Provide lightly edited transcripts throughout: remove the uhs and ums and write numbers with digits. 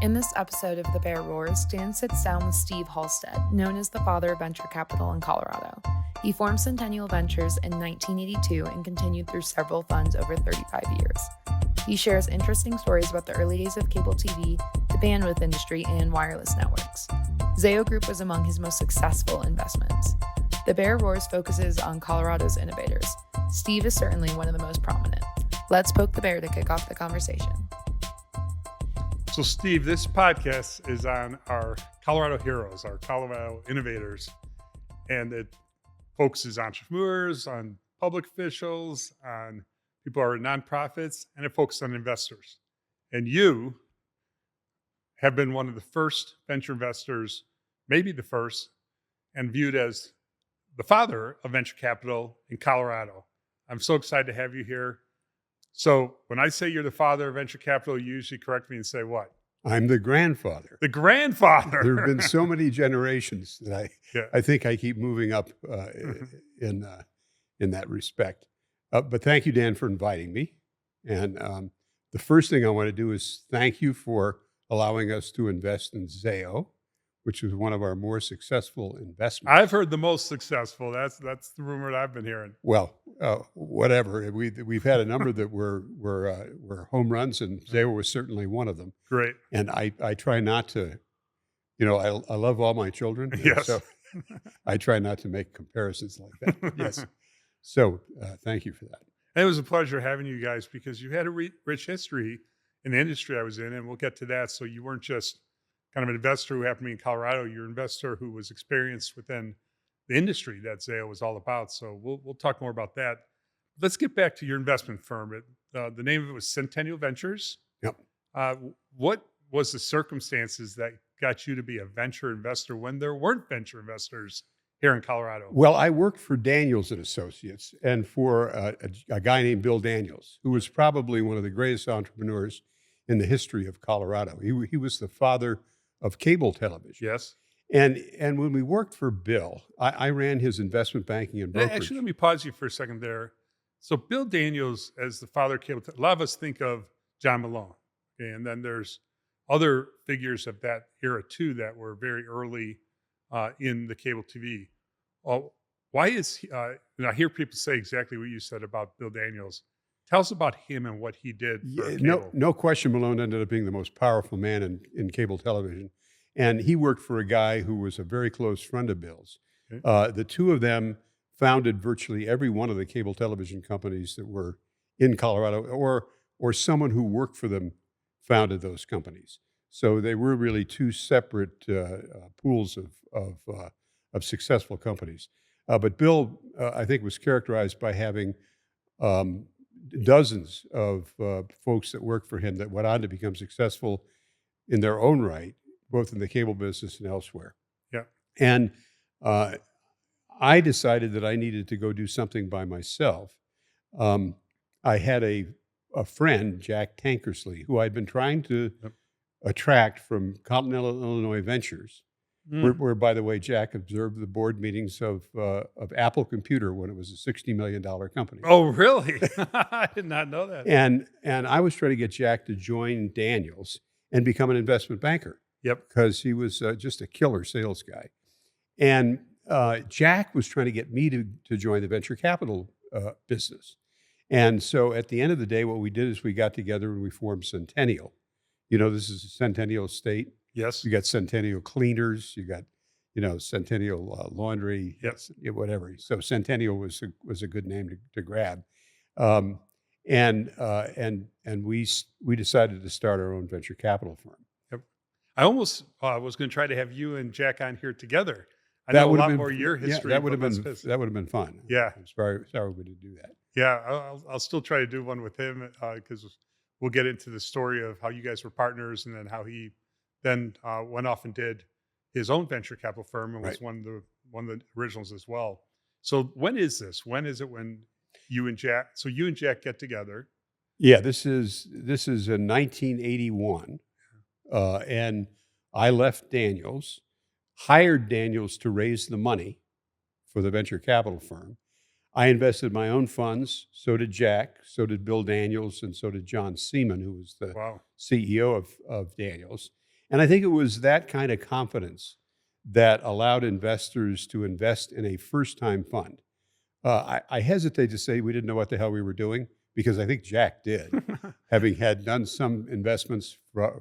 In this episode of The Bear Roars, Dan sits down with Steve Halstedt, known as the father of venture capital in Colorado. He formed Centennial Ventures in 1982 and continued through several funds over 35 years. He shares interesting stories about the early days of cable TV, the bandwidth industry, and wireless networks. Zayo Group was among his most successful investments. The Bear Roars focuses on Colorado's innovators. Steve is certainly one of the most prominent. Let's poke the bear to kick off the conversation. So, Steve, this podcast is on our Colorado heroes, our Colorado innovators, and it focuses on entrepreneurs, on public officials, on people who are nonprofits, and it focuses on investors. And you have been one of the first venture investors, maybe the first, and viewed as the father of venture capital in Colorado. I'm so excited to have you here. So when I say you're the father of venture capital, you usually correct me and say what? I'm the grandfather. The grandfather. There have been so many generations that I think I keep moving up in that respect. But thank you, Dan, for inviting me. And the first thing I want to do is thank you for allowing us to invest in Zayo, which was one of our more successful investments. I've heard the most successful. That's the rumor that I've been hearing. Well, whatever. We've had a number that were home runs, and Zayo was certainly one of them. Great. And I try not to, I love all my children. Yes. So I try not to make comparisons like that. Yes. So thank you for that. And it was a pleasure having you guys because you had a rich history in the industry I was in, and we'll get to that. So you weren't just kind of an investor who happened to be in Colorado. You're an investor who was experienced within the industry that Zayo was all about. So we'll talk more about that. Let's get back to your investment firm. The name of it was Centennial Ventures. Yep. What was the circumstances that got you to be a venture investor when there weren't venture investors here in Colorado? Well, I worked for Daniels and Associates and for a guy named Bill Daniels, who was probably one of the greatest entrepreneurs in the history of Colorado. He was the father of cable television. Yes. And when we worked for Bill, I ran his investment banking and brokerage. Actually, let me pause you for a second there. So Bill Daniels, as the father of cable, a lot of us think of John Malone. Okay? And then there's other figures of that era too that were very early in the cable TV. Why is he, I hear people say exactly what you said about Bill Daniels. Tell us about him and what he did for cable. No question, Malone ended up being the most powerful man in cable television. And he worked for a guy who was a very close friend of Bill's. Okay. The two of them founded virtually every one of the cable television companies that were in Colorado, or someone who worked for them founded those companies. So they were really two separate pools of successful companies. But Bill, I think, was characterized by having dozens of folks that worked for him that went on to become successful in their own right, both in the cable business and elsewhere. Yeah. And I decided that I needed to go do something by myself. I had a friend, Jack Tankersley, who I'd been trying to attract from Continental Illinois Ventures, where, by the way, Jack observed the board meetings of Apple Computer when it was a $60 million company. Oh, really? I did not know that. And I was trying to get Jack to join Daniels and become an investment banker. Yep. Because he was just a killer sales guy. And Jack was trying to get me to join the venture capital business. And so at the end of the day, what we did is we got together and we formed Centennial. This is a Centennial estate. Yes. You got Centennial Cleaners. You got, Centennial Laundry. Yes. Whatever. So Centennial was a good name to grab. And we decided to start our own venture capital firm. Yep. I almost was going to try to have you and Jack on here together. I know a lot more your history. Yeah, that would have been fun. Yeah. I'm sorry we didn't do that. Yeah, I'll still try to do one with him because we'll get into the story of how you guys were partners and then how he then went off and did his own venture capital firm and was one of the originals as well. So when is this? When is it when you and Jack? So you and Jack get together. Yeah, this is in 1981, and I left Daniels, hired Daniels to raise the money for the venture capital firm. I invested my own funds. So did Jack. So did Bill Daniels, and so did John Seaman, who was the CEO of Daniels. And I think it was that kind of confidence that allowed investors to invest in a first-time fund. I hesitate to say we didn't know what the hell we were doing, because I think Jack did, having had done some investments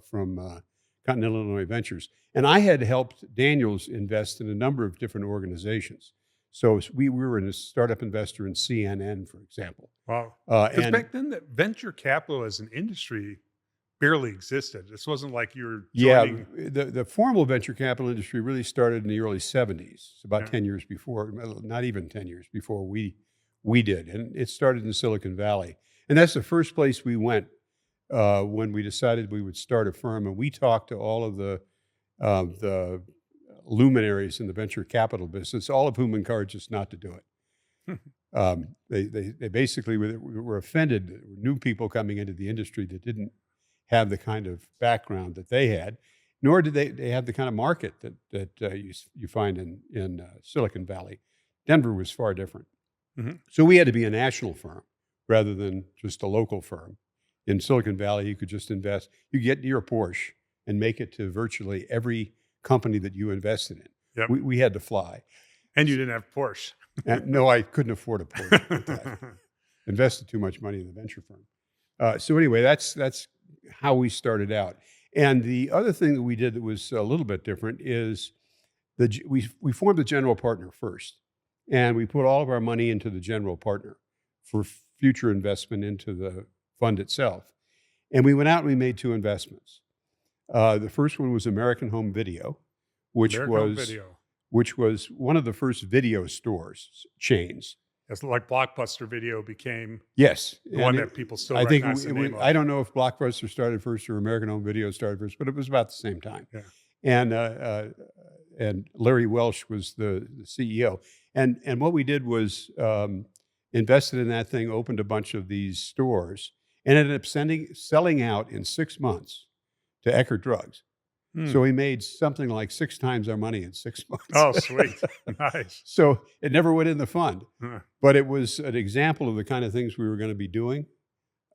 from Continental Illinois Ventures. And I had helped Daniels invest in a number of different organizations. So we were a startup investor in CNN, for example. Wow. Because And back then, that venture capital as an industry barely existed. This wasn't like you were yeah, joining. the formal venture capital industry really started in the early 70s, about Yeah. 10 years before, not even 10 years before we did. And it started in Silicon Valley. And that's the first place we went when we decided we would start a firm. And we talked to all of the luminaries in the venture capital business, all of whom encouraged us not to do it. They basically were offended that new people coming into the industry that didn't have the kind of background that they had, nor did they have the kind of market that you find in Silicon Valley. Denver was far different. Mhm. So we had to be a national firm rather than just a local firm. In Silicon Valley, you could just invest. You get your Porsche and make it to virtually every company that you invested in. Yep. We had to fly. And you didn't have Porsche. And no, I couldn't afford a Porsche at that. Invested too much money in the venture firm. So anyway, that's how we started out. And the other thing that we did that was a little bit different is we formed a general partner first, and we put all of our money into the general partner for future investment into the fund itself. And we went out and we made 2 investments. The first one was American Home Video, which was one of the first video stores chains. It's like Blockbuster Video became Yes, the one that people still I think recognize the name of. I don't know if Blockbuster started first or American Home Video started first, but it was about the same time. Yeah. And Larry Welsh was the CEO. And what we did was invested in that thing, opened a bunch of these stores, and ended up selling out in 6 months to Eckert Drugs. So we made something like 6 times our money in 6 months. Oh, sweet. Nice. So it never went in the fund, Huh. but it was an example of the kind of things we were going to be doing.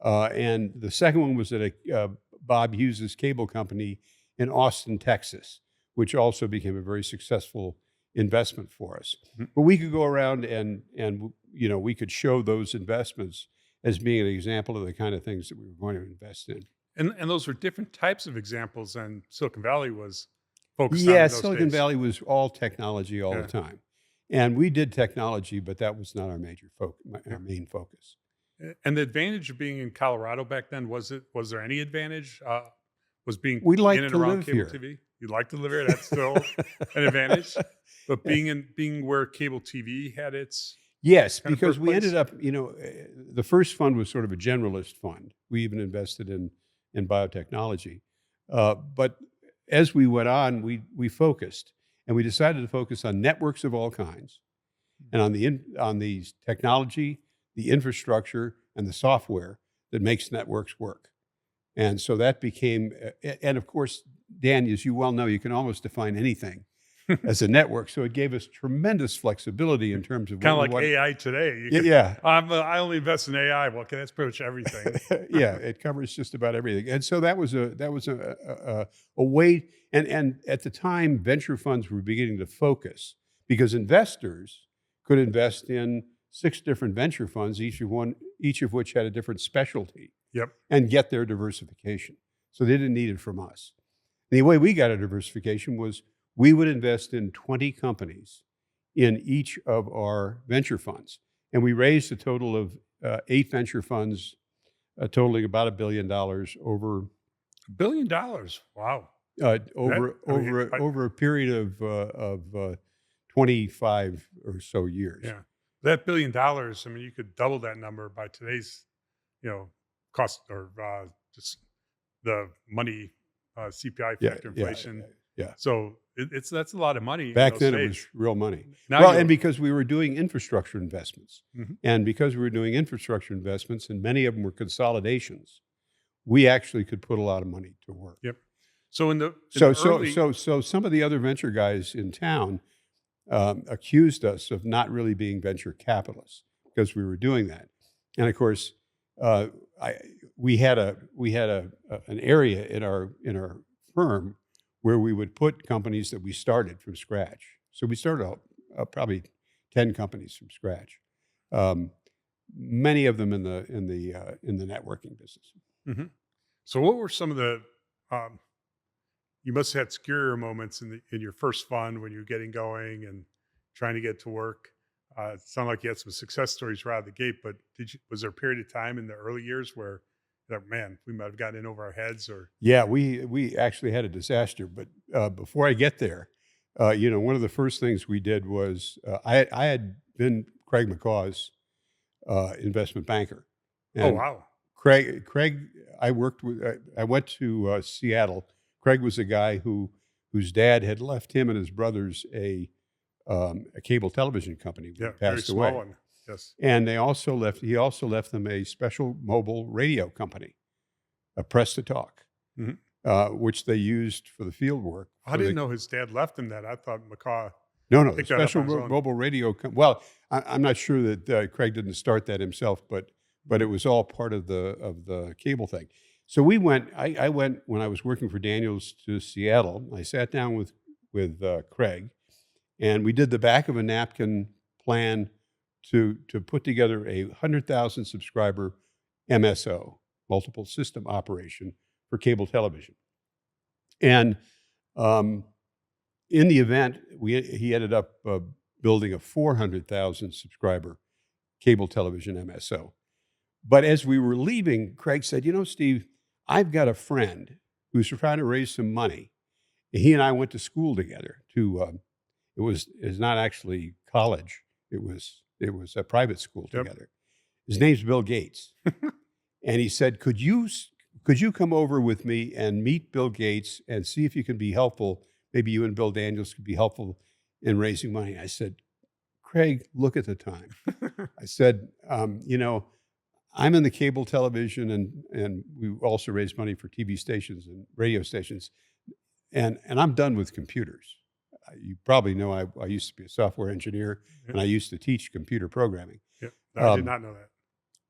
And the second one was at Bob Hughes's cable company in Austin, Texas, which also became a very successful investment for us. Mhm. But we could go around and we could show those investments as being an example of the kind of things that we were going to invest in. And those were different types of examples than Silicon Valley was focused on. Yeah, in those Silicon days. Valley was all technology all Yeah. the time. And we did technology, but that was not our major focus, Yeah. our main focus. And the advantage of being in Colorado back then, was there any advantage? Was being We like in and to around live cable here. TV? You like to live here? That's still an advantage. But being where cable TV had its Yes, kind of because we ended birthplace? up, the first fund was sort of a generalist fund. We even invested in biotechnology. But as we went on, we focused, and we decided to focus on networks of all kinds, and on the technology, the infrastructure, and the software that makes networks work. And so that became, and of course, Dan, as you well know, you can almost define anything as a network. So it gave us tremendous flexibility in terms of kind of what like we want. AI today. You Yeah, can- yeah. I only invest in AI. Well, okay, that's pretty much everything. Yeah, it covers just about everything. And so that was a way. And at the time, venture funds were beginning to focus because investors could invest in 6 different venture funds, each of which had a different specialty, Yep. and get their diversification. So they didn't need it from us. The way we got our diversification was we would invest in 20 companies in each of our venture funds. And we raised a total of 8 venture funds, totaling about $1 billion over $1 billion. Wow. over a period of 25 or so years. Yeah. That $1 billion, I mean, you could double that number by today's, cost or just the money, CPI factor inflation. Yeah. So that's a lot of money. Back in those then, it days. was real money. Now Well, you- and because we were doing infrastructure investments, Mhm. and because we were doing infrastructure investments, and many of them were consolidations, we actually could put a lot of money to work. Yep. So in the So early, some of the other venture guys in town accused us of not really being venture capitalists because we were doing that. And of course, we had an area in our firm where we would put companies that we started from scratch. So we started out probably 10 companies from scratch. Many of them in the networking business. Hmm. So what were some of the you must have had scarier moments in your first fund when you were getting going and trying to get to work. It sounded like you had some success stories right out of the gate, but was there a period of time in the early years where that, man, we might have gotten in over our heads? Or Yeah, we actually had a disaster. But before I get there, one of the first things we did was I had been Craig McCaw's investment banker. oh And wow, Craig, I worked with. I went to Seattle. Craig was a guy whose dad had left him and his brothers a cable television company when yeah, he very passed small away. one. Yes. And he also left them a special mobile radio company, a Press to Talk, Mhm. which they used for the field work. I didn't know his dad left him that. I thought McCaw No, the picked that up special on his own. mobile radio. Well, I'm not sure that Craig didn't start that himself, but it was all part of the cable thing. So we went. I went when I was working for Daniels to Seattle. I sat down with Craig, and we did the back of a napkin plan to put together a 100,000 subscriber MSO, multiple system operation, for cable television. And in the event, he ended up building a 400,000 subscriber cable television MSO. But as we were leaving, Craig said, Steve, I've got a friend who's trying to raise some money. He and I went to school together. It's not actually college. It was a private school Yep. together. His name's Bill Gates. And he said, could you come over with me and meet Bill Gates and see if you can be helpful? Maybe you and Bill Daniels could be helpful in raising money. I said, Craig, look at the time. I said, I'm in the cable television, and we also raise money for TV stations and radio stations, and I'm done with computers. You probably know I used to be a software engineer, Yeah. and I used to teach computer programming. Yeah. No, I did not know that.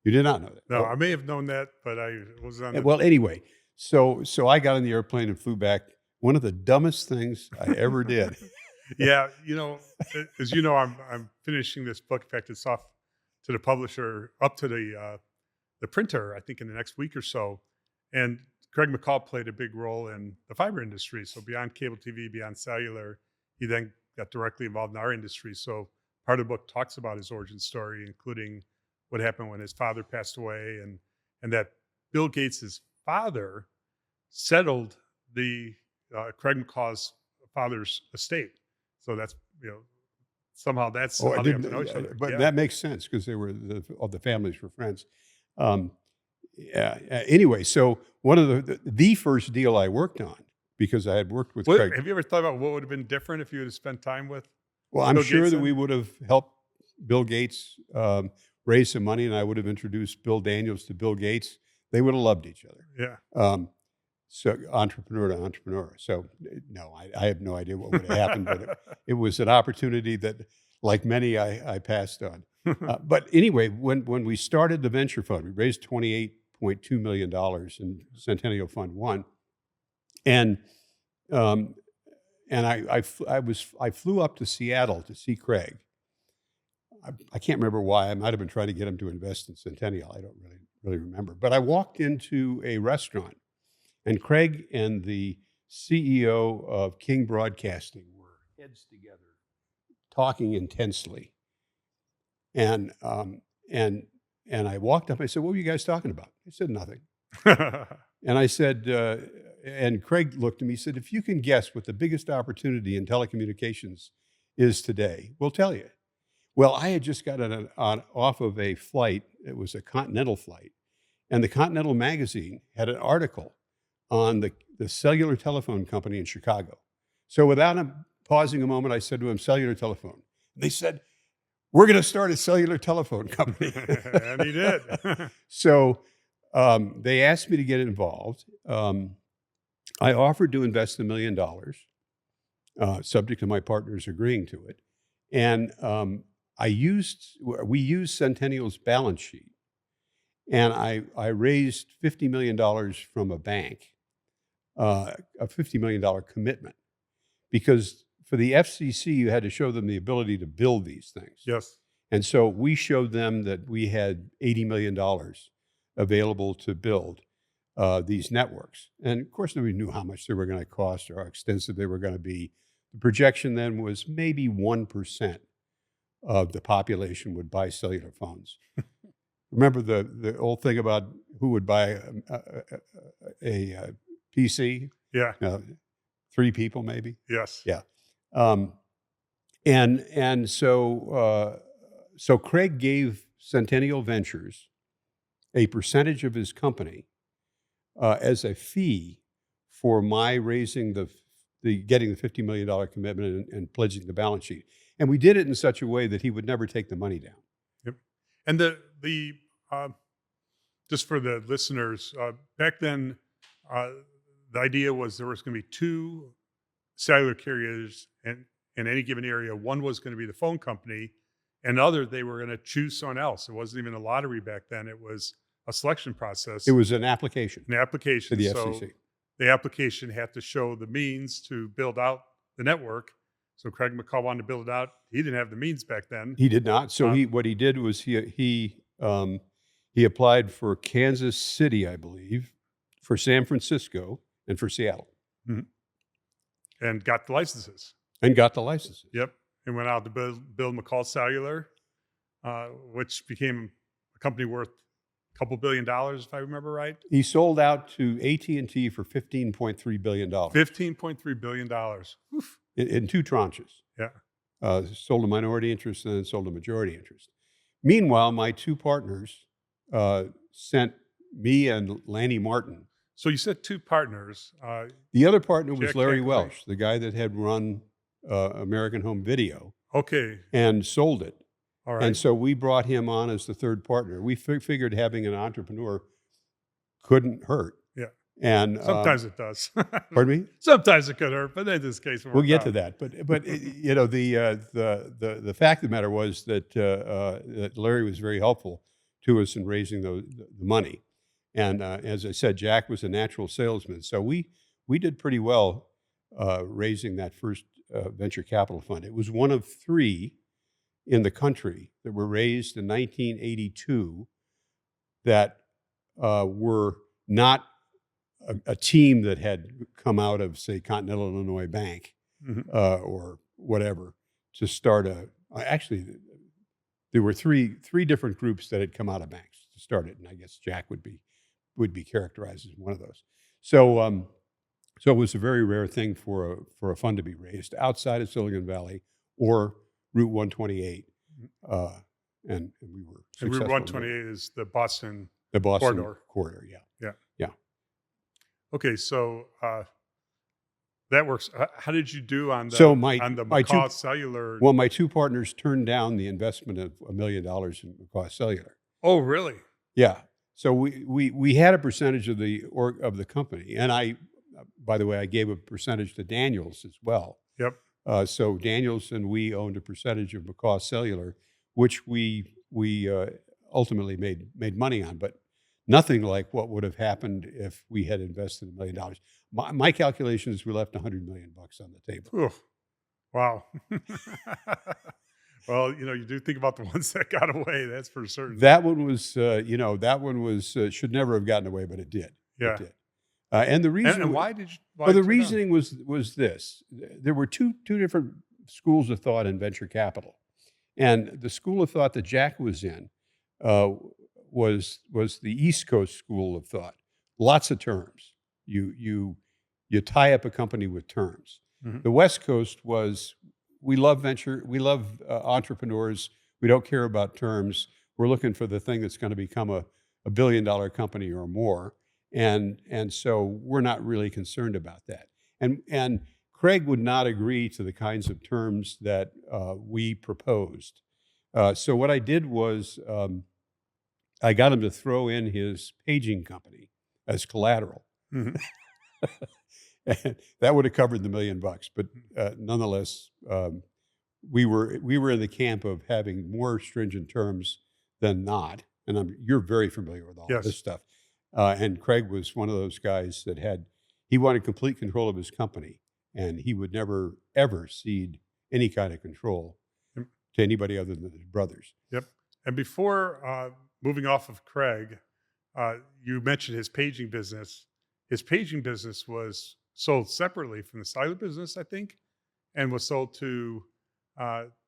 You did not know that? No, Oh, I may have known that, but I was on. well, anyway, so I got on the airplane and flew back. One of the dumbest things I ever did. Yeah, as you know, I'm finishing this book. In fact, it's off to the publisher, up to the printer, I think in the next week or so. And Craig McCall played a big role in the fiber industry. So beyond cable TV, beyond cellular, he then got directly involved in our industry. So part of the book talks about his origin story, including what happened when his father passed away, and that Bill Gates' father settled the Craig McCaw's father's estate. So that's somehow that's Oh, I how they got to didn't, know each other. but Yeah. that makes sense because they were all the families were friends. Anyway, so one of the first deal I worked on, because I had worked with Craig. Have you ever thought about what would have been different if you would have spent time with? Well, I'm Bill sure Gates that then? we would have helped Bill Gates raise some money, and I would have introduced Bill Daniels to Bill Gates. They would have loved each other. Yeah. So entrepreneur to entrepreneur. So no, I have no idea what would have happened, but it was an opportunity that, like many, I passed on. But anyway, when we started the venture fund, we raised $28.2 million in Centennial Fund 1. And I flew up to Seattle to see Craig. I can't remember why. I might have been trying to get him to invest in Centennial. I don't really remember. But I walked into a restaurant, and Craig and the CEO of King Broadcasting were heads together, talking intensely. And I walked up. I said, "What were you guys talking about?" They said, "Nothing." And I said, and Craig looked at me. He said, "If you can guess what the biggest opportunity in telecommunications is today, we'll tell you." Well, I had just gotten off of a flight. It was a Continental flight, and the Continental magazine had an article on the cellular telephone company in Chicago. So without him pausing a moment, I said to him, "Cellular telephone." They said, "We're going to start a cellular telephone company." And he did. So they asked me to get involved. I offered to invest $1 million, subject to my partners agreeing to it. And we used Centennial's balance sheet. And I raised $50 million from a bank a $50 million commitment, because for the FCC, you had to show them the ability to build these things. Yes. And so we showed them that we had $80 million available to build these networks. And of course, nobody knew how much they were going to cost or how extensive they were going to be. The projection then was maybe 1% of the population would buy cellular phones. Remember the old thing about who would buy a PC? Yeah. 3 people, maybe. Yes. Yeah. And so Craig gave Centennial Ventures a percentage of his company as a fee for my raising getting the $50 million commitment and pledging the balance sheet. And we did it in such a way that he would never take the money down. Yep. And the just for the listeners, back then, the idea was there was going to be 2 cellular carriers in any given area. One was going to be the phone company, and the other, they were going to choose someone else. It wasn't even a lottery back then. It was a selection process. It was an application. An application to the so FCC. The application had to show the means to build out the network. So Craig McCall wanted to build it out. He didn't have the means back then. He did not. So what he did was he applied for Kansas City, I believe, for San Francisco, and for Seattle. Mm-hmm. And got the licenses. And got the licenses. Yep. And went out to build McCall Cellular, which became a company worth a couple $1 billion, if I remember right. He sold out to AT&T for $15.3 billion. $15.3 billion. Oof. In 2 tranches. Yeah. Sold a minority interest and then sold a majority interest. Meanwhile, my 2 partners sent me and Lanny Martin. So you said 2 partners. The other partner was Jack Larry Cackaway. Welsh, the guy that had run American Home Video. Okay. And sold it. All right. And so we brought him on as the 3rd partner. We figured having an entrepreneur couldn't hurt. Yeah. And sometimes it does. Pardon me? Sometimes it could hurt, but in this case, we'll get to that. But you know, the fact of the matter was that that Larry was very helpful to us in raising the money. And as I said, Jack was a natural salesman. So we did pretty well raising that first venture capital fund. It was one of 3 in the country that were raised in 1982 that were not a team that had come out of, say, Continental Illinois Bank or whatever to start actually, there were three different groups that had come out of banks to start it, and I guess Jack would be characterized as one of those. So it was a very rare thing for a fund to be raised outside of Silicon Valley or Route 128, and we were successful. And Route 128 is the Boston corridor. Yeah. Okay, so that works. How did you do on the McCaw Cellular? Well, my 2 partners turned down the investment of $1 million in McCaw Cellular. Oh, really? Yeah. So we had a percentage of the company, and by the way, I gave a percentage to Daniels as well. Yep. So Daniels and we owned a percentage of McCaw Cellular, which we ultimately made money on, but nothing like what would have happened if we had invested $1 million. My calculations, we left $100 million on the table. Oof. Wow. Well, you do think about the ones that got away. That's for certain. That one was, should never have gotten away, but it did. Yeah. It did. And the reason, and why did you? Well, the reasoning was this: there were two different schools of thought in venture capital, and the school of thought that Jack was in was the East Coast school of thought. Lots of terms. You tie up a company with terms. Mm-hmm. The West Coast was, we love venture, we love entrepreneurs. We don't care about terms. We're looking for the thing that's going to become a $1 billion company or more. And so we're not really concerned about that. And Craig would not agree to the kinds of terms that we proposed. So what I did was I got him to throw in his paging company as collateral. Mm-hmm. And that would have covered the $1 million. But nonetheless, we were in the camp of having more stringent terms than not. And you're very familiar with all of this stuff. And Craig was one of those guys that He wanted complete control of his company, and he would never, ever cede any kind of control Yep. to anybody other than his brothers. Yep. And before moving off of Craig, you mentioned his paging business. His paging business was sold separately from the cellular business, I think, and was sold to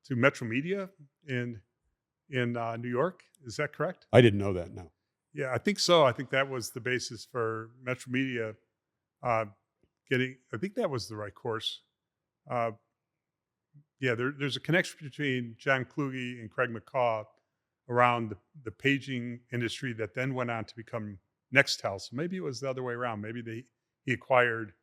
Metro Media in New York. Is that correct? I didn't know that, no. Yeah, I think so. I think that was the basis for Metro Media getting. I think that was the right course. Yeah, there's a connection between John Kluge and Craig McCaw around the paging industry that then went on to become Nextel. So maybe it was the other way around. Maybe he acquired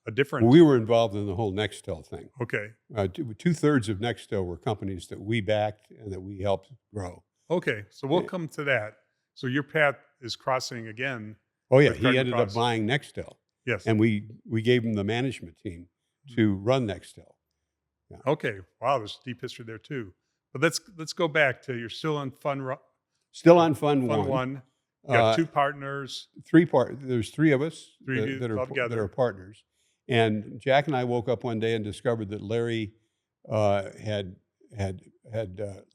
a different. We were involved in the whole Nextel thing. Okay. 2/3 of Nextel were companies that we backed and that we helped grow. Okay, so we'll come to that. So your path is crossing again. Oh yeah, with he Craig ended up McCaw's. buying Nextel, Yes. and we gave him the management team to run Nextel. Okay. Wow, there's deep history there too. But let's go back to you're still on Still on Fund Fund One. One. You have Uh, two partners. There's three of us Three that, dudes that are all together. that are partners, and Jack and I woke up one day and discovered that Larry had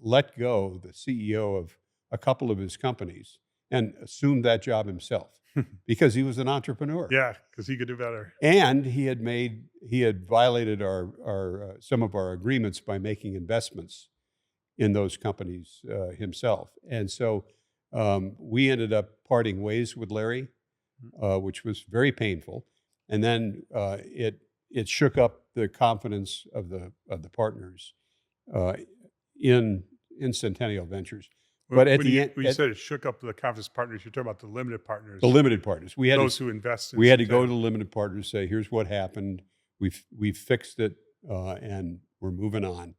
let go the CEO of a couple of his companies and assumed that job himself because he was an entrepreneur. Yeah, because he could do better. And he had violated our some of our agreements by making investments in those companies himself. And so we ended up parting ways with Larry, which was very painful. And then it shook up the confidence of the partners in Centennial Ventures. But at the end, when you said it shook up the confidence partners, you're talking about the limited partners. the limited partners, we had those who invest in we had to go to Centennial. the limited partners, say, here's what happened. We've fixed it, and we're moving on.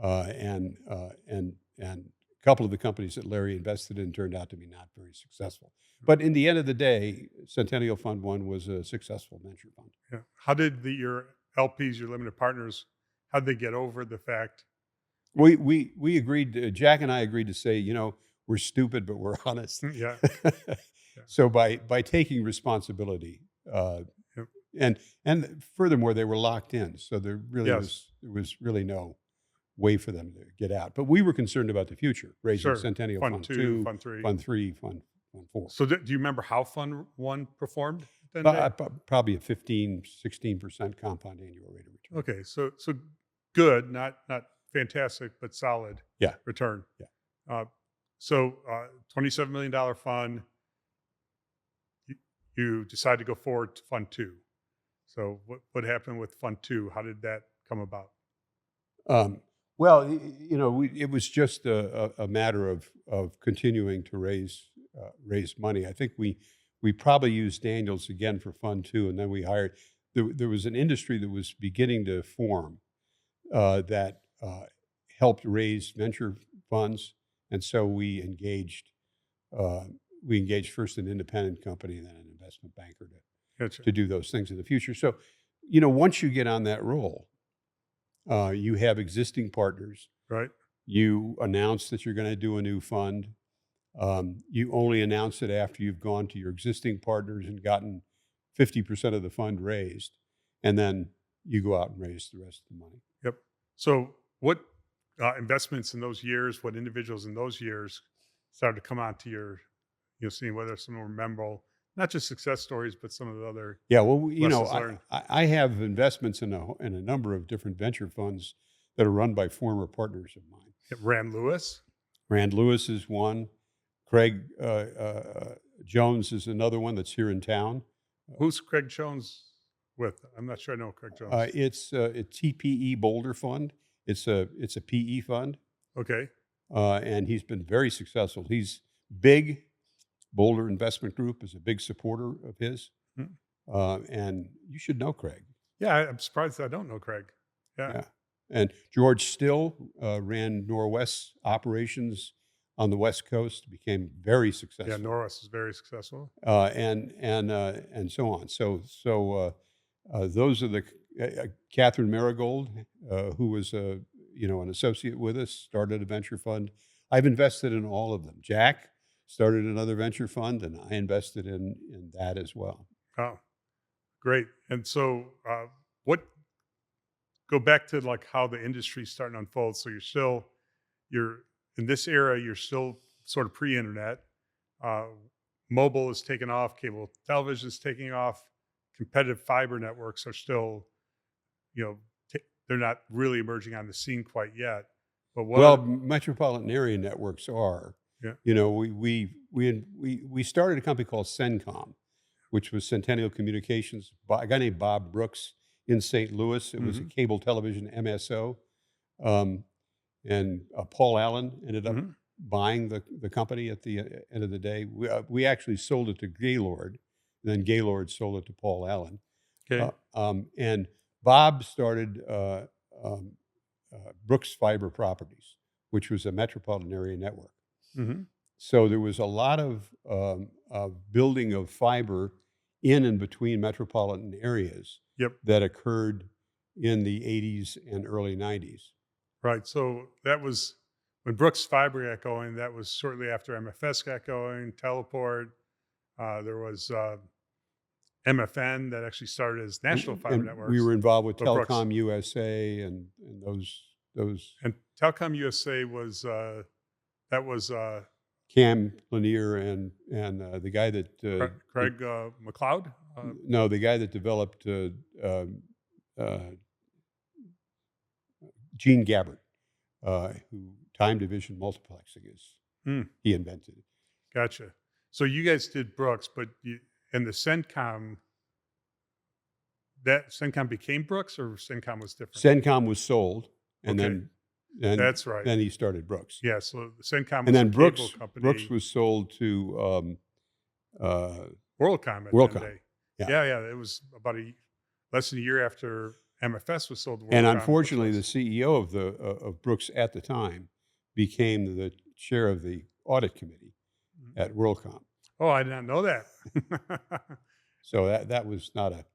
And a couple of the companies that Larry invested in turned out to be not very successful. But in the end of the day, Centennial Fund One was a successful venture fund. Yeah. How did your LPs, your limited partners, how did they get over the fact? We agreed. Jack and I agreed to say, we're stupid, but we're honest. Yeah. So by taking responsibility, Yep. and furthermore, they were locked in, so there Yes. was really no way for them to get out. But we were concerned about the future, raising Sure. Centennial Fund Fund Two, Two, Fund Three. Fund Three, Fund Four. So do you remember how Fund One performed then? Dave? Probably a 16% compound annual rate of return. Okay, so good, not fantastic, but solid. Yeah. Return. Yeah. So $27 million fund. You decide to go forward to Fund Two. So what happened with Fund Two? How did that come about? Well, it was just a matter of continuing to raise money. I think we probably used Daniels again for Fund Two, and then we hired. There was an industry that was beginning to form that helped raise venture funds, and so we engaged first an independent company and then an investment banker Gotcha. to do those things in the future. So, once you get on that roll, you have existing partners. Right. You announce that you're going to do a new fund. You only announce it after you've gone to your existing partners and gotten 50% of the fund raised, and then you go out and raise the rest of the money. Yep. So what investments in those years, what individuals in those years started to come onto your, seeing whether some were memorable, not just success stories, but some of the other. Yeah, well, lessons learned. I have investments in a number of different venture funds that are run by former partners of mine. Rand Lewis. Rand Lewis is one. Craig Jones is another one that's here in town. Who's Craig Jones with? I'm not sure I know Craig Jones. It's a TPE Boulder Fund. It's a PE fund. Okay. And he's been very successful. He's big. Boulder Investment Group is a big supporter of his. And you should know Craig. Yeah, I'm surprised I don't know Craig. Yeah. And George Still ran Norwest's operations on the West Coast, became very successful. Yeah, Norris is very successful. And so on. So those are the Catherine Marigold, who was an associate with us, started a venture fund. I've invested in all of them. Jack started another venture fund, and I invested in that as well. Oh, Great. And so, what go back to like how the industry's starting to unfold. So you're in this era, you're still sort of pre-internet. Uh, Mobile is taking off, cable television is taking off, competitive fiber networks are still, you know, they're not really emerging on the scene quite yet. But Well, metropolitan area networks are. Yeah. You know, we started a company called CENCOM, which was Centennial Communications. A guy named Bob Brooks in St. Louis. It was a cable television MSO, and Paul Allen ended up buying the company at the end of the day. We actually sold it to Gaylord, and then Gaylord sold it to Paul Allen. Okay. And Bob started Brooks Fiber Properties, which was a metropolitan area network. So there was a lot of building of fiber in and between metropolitan areas that occurred in the 80s and early 90s. Right. So that was when Brooks Fiber got going. That was shortly after MFS got going, Teleport. There was MFN that actually started as National Fiber And Networks. we were involved with But Brooks- Telecom USA and those. And Telecom USA was that was Cam Lanier and the guy that Craig McLeod. no, the guy that developed Gene Gabbard, who time division multiplexing is. He invented it. Gotcha. So you guys did Brooks, but and the CENCOM. That CENCOM became Brooks, or CENCOM was different. CENCOM was sold, and Okay. then That's right. Then he started Brooks. Yeah. So the CENCOM was And then a Brooks cable company. Brooks was sold to WorldCom. At WorldCom. The day. Yeah. Yeah. It was about less than a year after MFS was sold to WorldCom. And unfortunately, the CEO of Brooks at the time became the chair of the audit committee at WorldCom. Oh, I did not know that. So that was not a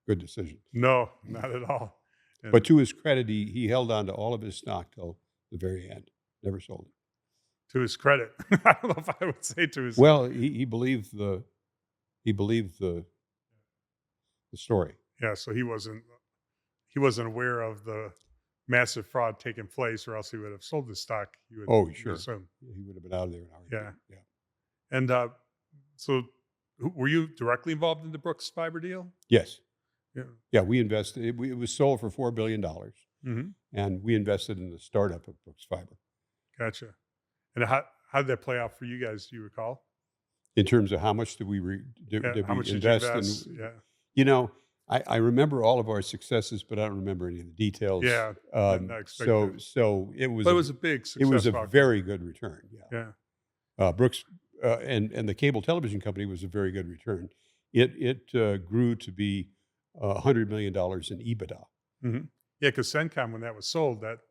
good decision. No, not at all. And But to his credit, he held on to all of his stock till the very end. Never sold it. to his credit, I don't know if I would say to his. Well, he believed the story. Yeah, so he wasn't aware of the massive fraud taking place, or else he would have sold the stock. You would Sure. assume. He would have been out of there in a Yeah. hour. Yeah. And so, were you directly involved in the Brooks Fiber deal? Yes. Yeah. Yeah, we invested. It was sold for $4 billion, Mm-hmm. and we invested in the startup of Brooks Fiber. Gotcha. And how did that play out for you guys? Do you recall? In terms of how much did we How much did you invest? Yeah. You know, I remember all of our successes, but I don't remember any of the details. Yeah. I expected So it was. But it was a big success. It was a stock. very good return. Yeah. Yeah. Brooks and the cable television company was a very good return. It grew to be $100 million in EBITDA. Mm-hmm. Yeah, because CENCOM, when that was sold, that's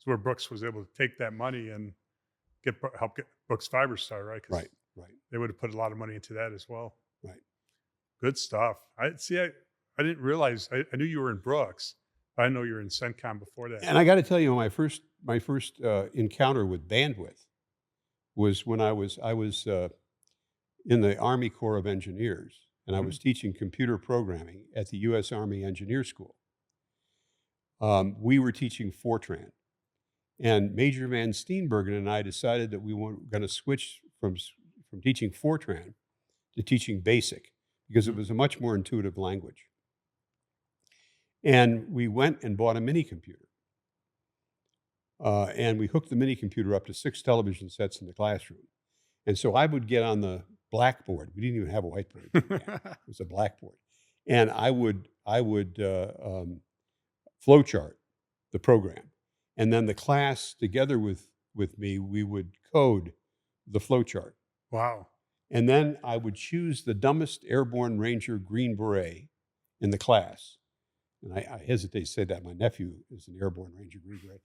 where Brooks was able to take that money and help get Brooks Fiber started, right? 'Cause Right. they would have put a lot of money into that as well. Right. Good stuff. I didn't realize. I knew you were in Brooks. I didn't know you were in CENCOM before that. And I got to tell you, my first encounter with bandwidth was when I was in the Army Corps of Engineers, and I was teaching computer programming at the U.S. Army Engineer School. We were teaching Fortran, and Major Van Steenbergen and I decided that we were going to switch from teaching Fortran to teaching BASIC because it was a much more intuitive language. And we went and bought a mini computer. And we hooked the mini computer up to 6 television sets in the classroom. And so I would get on the blackboard. We didn't even have a whiteboard. It was a blackboard. And I would flowchart the program. And then the class, together with me, we would code the flowchart. Wow. And then I would choose the dumbest airborne ranger Green Beret in the class. And I hesitate to say that. My nephew is an airborne ranger Green Beret.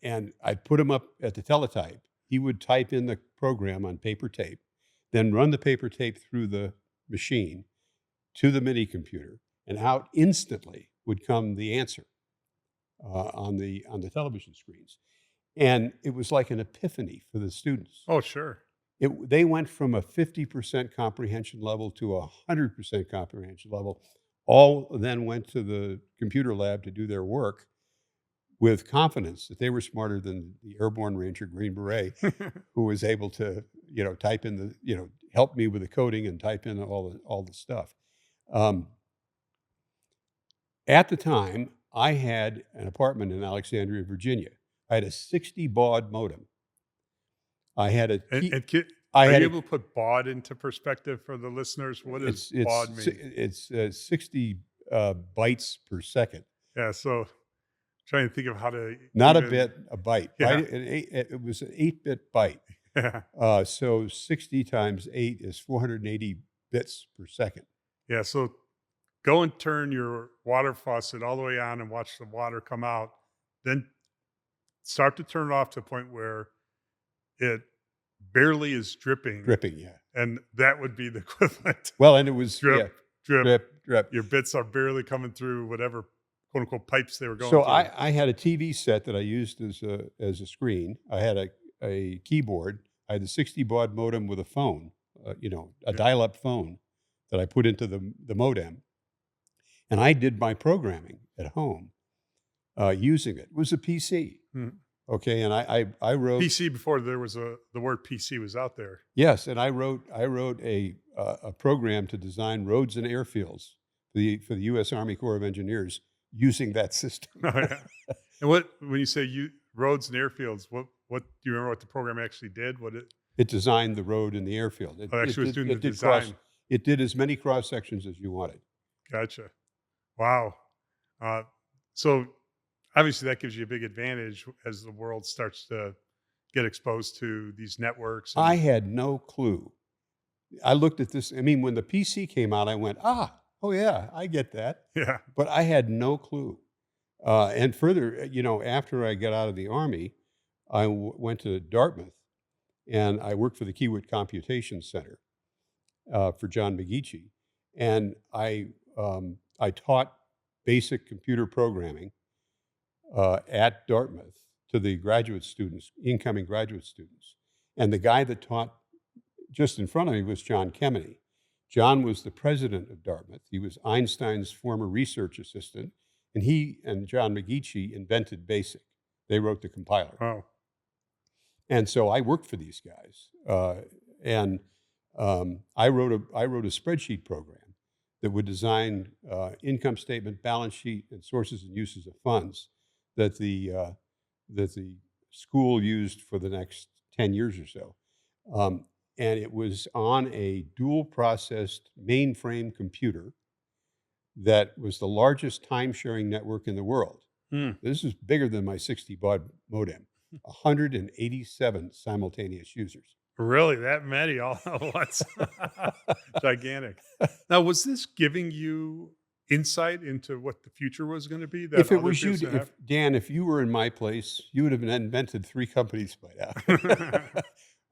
And I'd put him up at the teletype. He would type in the program on paper tape, then run the paper tape through the machine to the mini computer, and out instantly would come the answer on the television screens. And it was like an epiphany for the students. Oh, sure. They went from a 50% comprehension level to a 100% comprehension level. All then went to the computer lab to do their work with confidence that they were smarter than the airborne ranger Green Beret, who was able to, type in help me with the coding and type in all the stuff. At the time, I had an apartment in Alexandria, Virginia. I had a 60 baud modem. I had a are you able to put baud into perspective for the listeners? What does baud mean? It's 60 bytes per second. Yeah, so trying to think of how to... Not a bit, a byte. Yeah. Right? It was an 8-bit byte. Yeah. So 60 times 8 is 480 bits per second. Yeah, so go and turn your water faucet all the way on and watch the water come out. Then start to turn it off to a point where it barely is dripping. Dripping, yeah. And that would be the equivalent. Well, and it was drip. Drip. Your bits are barely coming through whatever quote unquote pipes they were going so through. I had a TV set that I used as a screen. I had a keyboard. I had the 60 baud modem with a phone, a dial-up phone that I put into the modem. And I did my programming at home using it. It was a PC. Okay, and I wrote PC before there was the word PC was out there. Yes, and I wrote a program to design roads and airfields for the U.S. Army Corps of Engineers using that system. Oh, yeah. And when you say roads and airfields, what do you remember what the program actually did? It designed the road and the airfield. It was doing the design. It did as many cross sections as you wanted. Gotcha. Wow. So obviously that gives you a big advantage as the world starts to get exposed to these networks. I had no clue. I looked at this. I mean, when the PC came out, I went, oh yeah, I get that. Yeah. But I had no clue. And further, after I got out of the Army, I went to Dartmouth and I worked for the Kiewit Computation Center for John McGeechee. And I taught basic computer programming at Dartmouth to the graduate students, incoming graduate students. And the guy that taught just in front of me was John Kemeny. John was the president of Dartmouth. He was Einstein's former research assistant, and he and John McGeechee invented BASIC. They wrote the compiler. Oh. And so I worked for these guys, and I wrote a spreadsheet program that would design income statement, balance sheet, and sources and uses of funds that the school used for the next 10 years or so. And it was on a dual processed mainframe computer that was the largest time-sharing network in the world. This is bigger than my 60 baud modem. 187 simultaneous users. Really? That many all at once? Gigantic. Now, was this giving you insight into what the future was going to be? If it was you, Dan, if you were in my place, you would have invented 3 companies by now.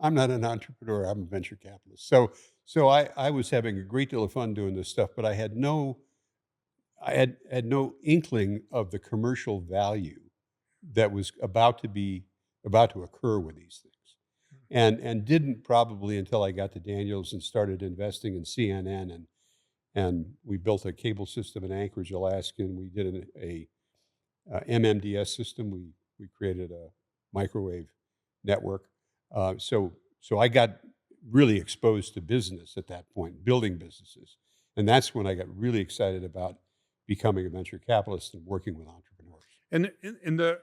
I'm not an entrepreneur. I'm a venture capitalist. So I was having a great deal of fun doing this stuff, but I had no inkling of the commercial value that was about to occur with these things, and didn't probably until I got to Daniels and started investing in CNN, and we built a cable system in Anchorage, Alaska, and we did a MMDS system. We created a microwave network. So I got really exposed to business at that point, building businesses, and that's when I got really excited about becoming a venture capitalist and working with entrepreneurs. And in the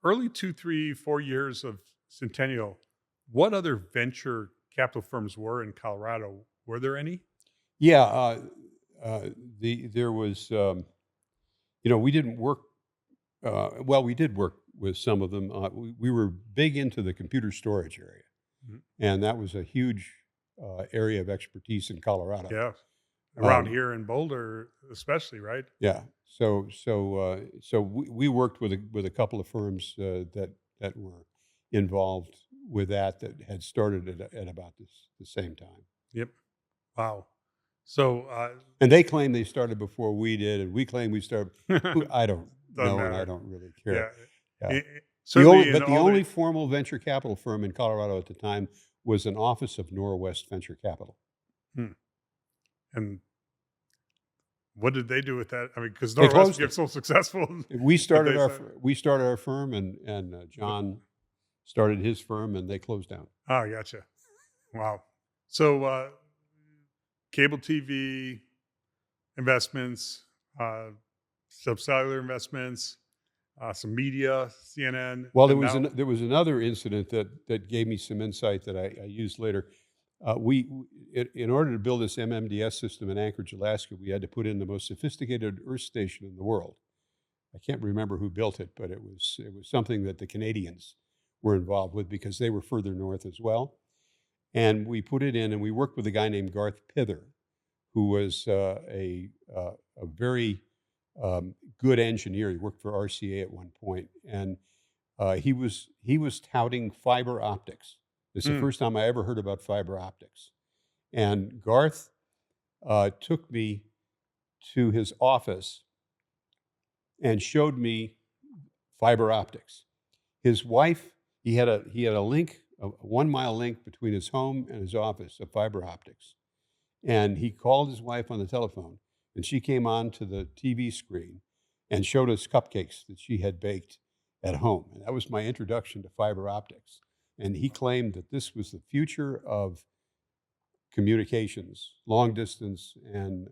early 2, 3, 4 years of Centennial, what other venture capital firms were in Colorado? Were there any? Yeah, there was. We didn't work. We did work with some of them. We were big into the computer storage area, and that was a huge area of expertise in Colorado. Yeah, around here in Boulder, especially, right? Yeah. So we worked with a couple of firms that were involved with that had started at about the same time. Yep. Wow. So and they claim they started before we did, and we claim we started. I don't know, and I don't really care. Yeah. The only formal venture capital firm in Colorado at the time was an office of Norwest Venture Capital. Hmm. And what did they do with that? I mean, because They Norwest closed became it. so successful. We started they our said- we started our firm, and John started his firm, and they closed down. Oh, gotcha. Wow. So cable TV investments, subcellular investments, some media, CNN. Well, and now- there was another incident that gave me some insight that I used later. In order to build this MMDS system in Anchorage, Alaska, we had to put in the most sophisticated Earth station in the world. I can't remember who built it, but it was something that the Canadians were involved with because they were further north as well. And we put it in, and we worked with a guy named Garth Pither, who was a very good engineer. He worked for RCA at one point, and he was touting fiber optics. This is the first time I ever heard about fiber optics. And Garth took me to his office and showed me fiber optics. His wife, he had a link, a 1 mile link between his home and his office of fiber optics. And he called his wife on the telephone, and she came on to the TV screen and showed us cupcakes that she had baked at home. And that was my introduction to fiber optics. And he claimed that this was the future of communications, long distance, and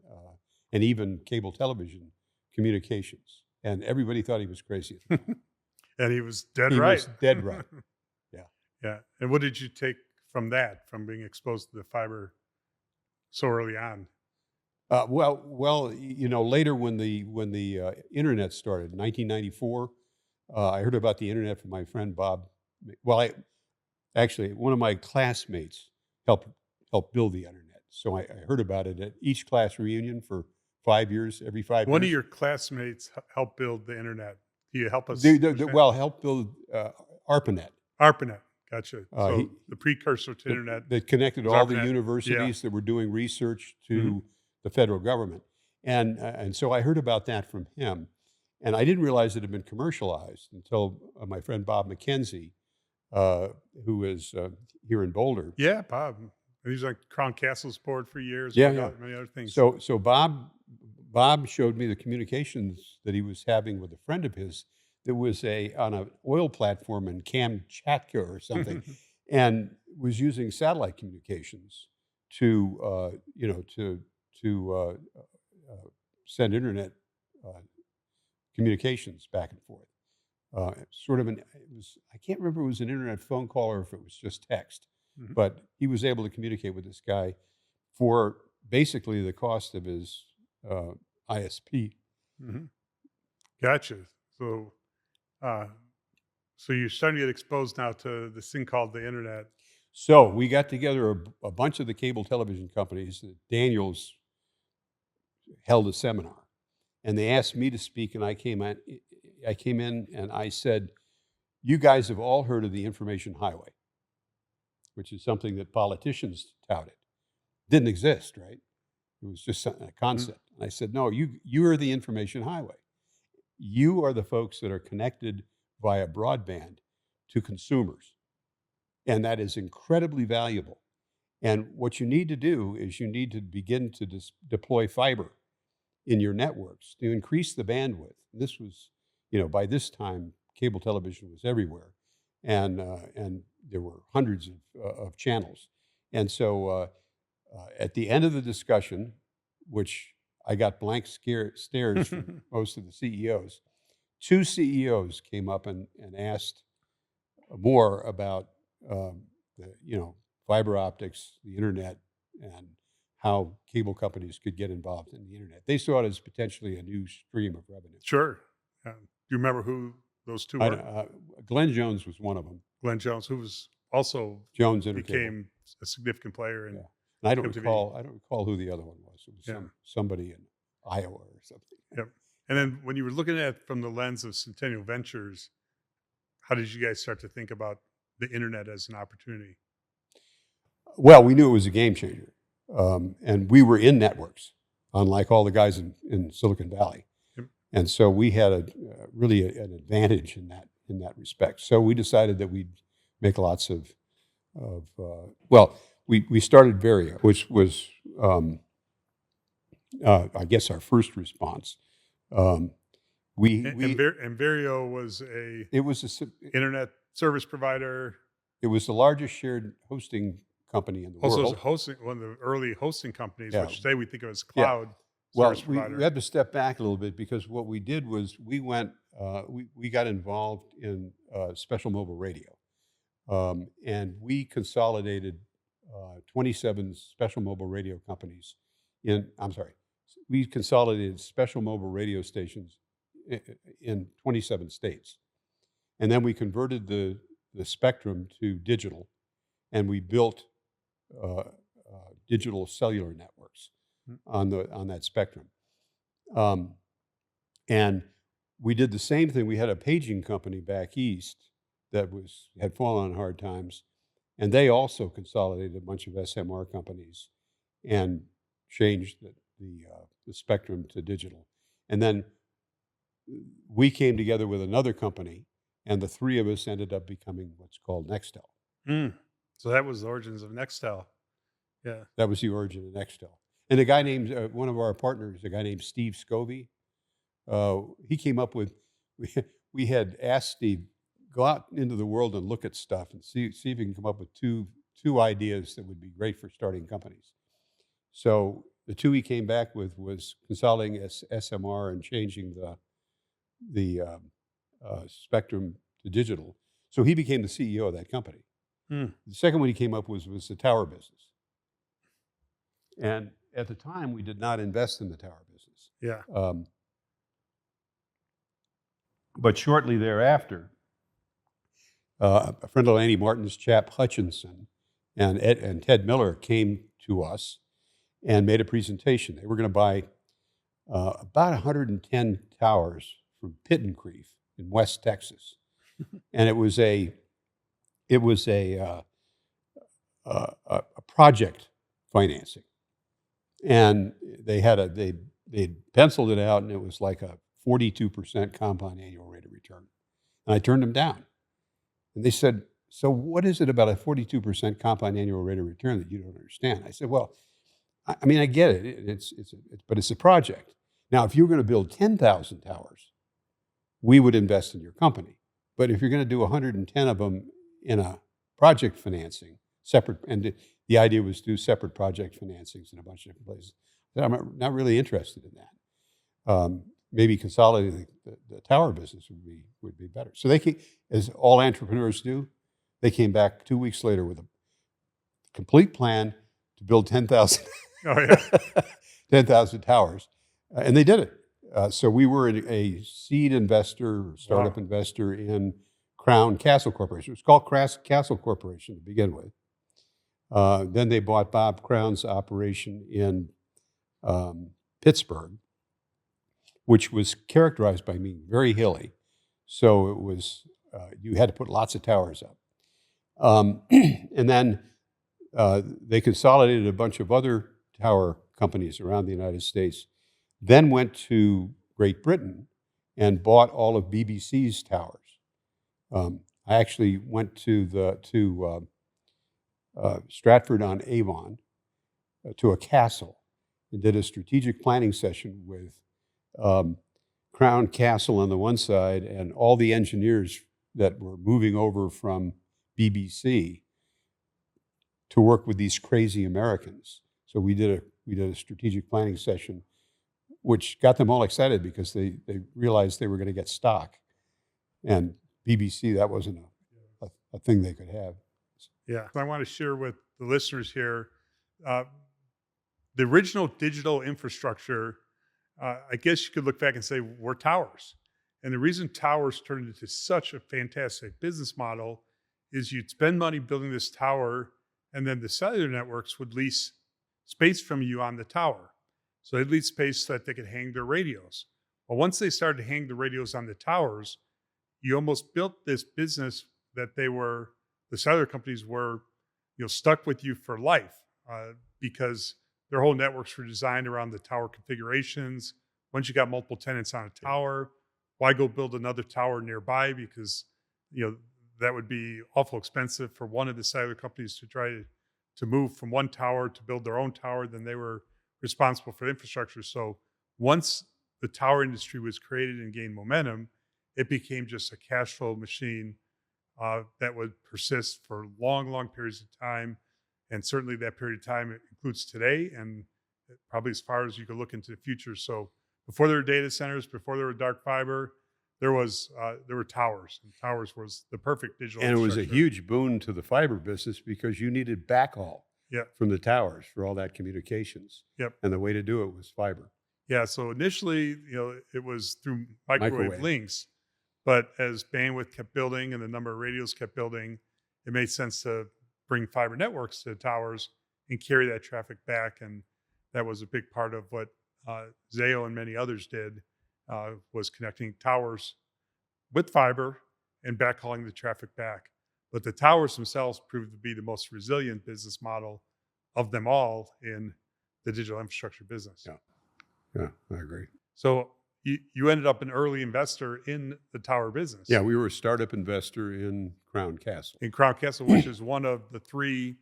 even cable television communications. And everybody thought he was crazy. and he was dead He right. was dead right. Yeah. Yeah. And what did you take from that, from being exposed to the fiber so early on? Well, later when the internet started, in 1994, I heard about the internet from my friend Bob. Well, actually, one of my classmates helped build the internet. So I heard about it at each class reunion for 5 years, every 5 years. One of your classmates helped build the internet. Can you help us? Helped build ARPANET. ARPANET. Gotcha. So He- the precursor to internet. That connected was all the ARPANET. universities that were doing research to the federal government. And so I heard about that from him. And I didn't realize it had been commercialized until my friend Bob McKenzie, who is here in Boulder. Yeah, Bob. He was on Crown Castle's board for years. Yeah, and many other things. So Bob showed me the communications that he was having with a friend of his that was on an oil platform in Kamchatka or something, and was using satellite communications to send internet communications back and forth. I can't remember if it was an internet phone call or if it was just text, but he was able to communicate with this guy for basically the cost of his ISP. Gotcha. So, so you're starting to get exposed now to this thing called the internet. So we got together a bunch of the cable television companies. Daniels held a seminar, and they asked me to speak, and I came in and I said, "You guys have all heard of the information highway, which is something that politicians touted. Didn't exist, right? It was just a concept." And I said, "No, you are the information highway. You are the folks that are connected via broadband to consumers. And that is incredibly valuable. And what you need to do is you need to begin to deploy fiber in your networks to increase the bandwidth." This was, by this time, cable television was everywhere. And there were hundreds of channels. And so at the end of the discussion, which I got blank stares from most of the CEOs, 2 CEOs came up and asked more about fiber optics, the internet, and how cable companies could get involved in the internet. They saw it as potentially a new stream of revenue. Sure. Do you remember who those 2 were? Glenn Jones was one of them. Glenn Jones, who was also Jones became a significant player in. Yeah. And I don't MTV. recall who the other one was. It was somebody in Iowa or something. Yep. And then when you were looking at it from the lens of Centennial Ventures, how did you guys start to think about the internet as an opportunity? Well, we knew it was a game changer. And we were in networks, unlike all the guys in Silicon Valley. Yep. And so we had really an advantage in that respect. So we decided that we'd make lots of well, we started Vario, which was, I guess, our first response. And Vario was it was internet service provider. It was the largest shared hosting company in the Also, world. it was one of the early hosting companies, Yeah. which today we think of as cloud Well, service provider. we had to step back a little bit because what we did was we got involved in special mobile radio, and we consolidated 27 special mobile radio companies we consolidated special mobile radio stations in 27 states. And then we converted the spectrum to digital, and we built digital cellular networks on that spectrum. And we did the same thing. We had a paging company back east that had fallen on hard times, and they also consolidated a bunch of SMR companies and changed the spectrum to digital. And then we came together with another company, and the three of us ended up becoming what's called Nextel. So that was the origins of Nextel. Yeah. That was the origin of Nextel. And a guy named, one of our partners, a guy named Steve Scovey, he came up with, we had asked Steve, go out into the world and look at stuff and see if you can come up with two ideas that would be great for starting companies. So the two he came back with was consolidating SMR and changing the spectrum to digital. So he became the CEO of that company. The second one he came up with was the tower business. And at the time, we did not invest in the tower business. Yeah. But shortly thereafter, a friend of Lanny Martin's, Chap Hutchinson, and Ted Miller came to us and made a presentation. They were going to buy about 110 towers from Pittencrief in West Texas, and it was a project financing, and they penciled it out, and it was like a 42% compound annual rate of return, and I turned them down, and they said, "So what is it about a 42% compound annual rate of return that you don't understand?" I said, "Well, I mean, I get it. But it's a project. Now, if you're going to build 10,000 towers, we would invest in your company. But if you're going to do 110 of them in a project financing, separate, and the idea was to do separate project financings in a bunch of different places, I'm not really interested in that. Maybe consolidating the tower business would be better." So they came, as all entrepreneurs do, they came back 2 weeks later with a complete plan to build 10,000. Oh, yeah. 10,000 towers. And they did it. So we were a seed investor, or startup investor in Crown Castle Corporation. It was called Castle Corporation to begin with. Then they bought Bob Crown's operation in Pittsburgh, which was characterized by being very hilly. So it was, you had to put lots of towers up. And then they consolidated a bunch of other tower companies around the United States, then went to Great Britain and bought all of BBC's towers. I actually went to Stratford-on-Avon, to a castle, and did a strategic planning session with Crown Castle on the one side and all the engineers that were moving over from BBC to work with these crazy Americans. So we did a strategic planning session, which got them all excited because they realized they were going to get stock, and BBC, that wasn't a thing they could have. Yeah, I want to share with the listeners here the original digital infrastructure. I guess you could look back and say were towers, and the reason towers turned into such a fantastic business model is you'd spend money building this tower, and then the cellular networks would lease space from you on the tower. So they'd lease space so that they could hang their radios. Well, once they started to hang the radios on the towers, you almost built this business that the cellular companies were, stuck with you for life, because their whole networks were designed around the tower configurations. Once you got multiple tenants on a tower, why go build another tower nearby? Because, that would be awful expensive for one of the cellular companies to try to move from one tower to build their own tower. Then they were responsible for the infrastructure. So once the tower industry was created and gained momentum, it became just a cash flow machine that would persist for long, long periods of time. And certainly that period of time includes today and probably as far as you could look into the future. So before there were data centers, before there were dark fiber, there were towers, and towers was the perfect digital And it was a infrastructure. huge boon to the fiber business because you needed backhaul Yeah. from the towers for all that communications. Yep. And the way to do it was fiber. Yeah. So initially, it was through microwave Microwave. links, but as bandwidth kept building and the number of radios kept building, it made sense to bring fiber networks to the towers and carry that traffic back. And that was a big part of what Zayo and many others did, was connecting towers with fiber and backhauling the traffic back. But the towers themselves proved to be the most resilient business model of them all in the digital infrastructure business. Yeah. Yeah, I agree. So you ended up an early investor in the tower business. Yeah, we were a startup investor in Crown Castle. In Crown Castle, which is one of the three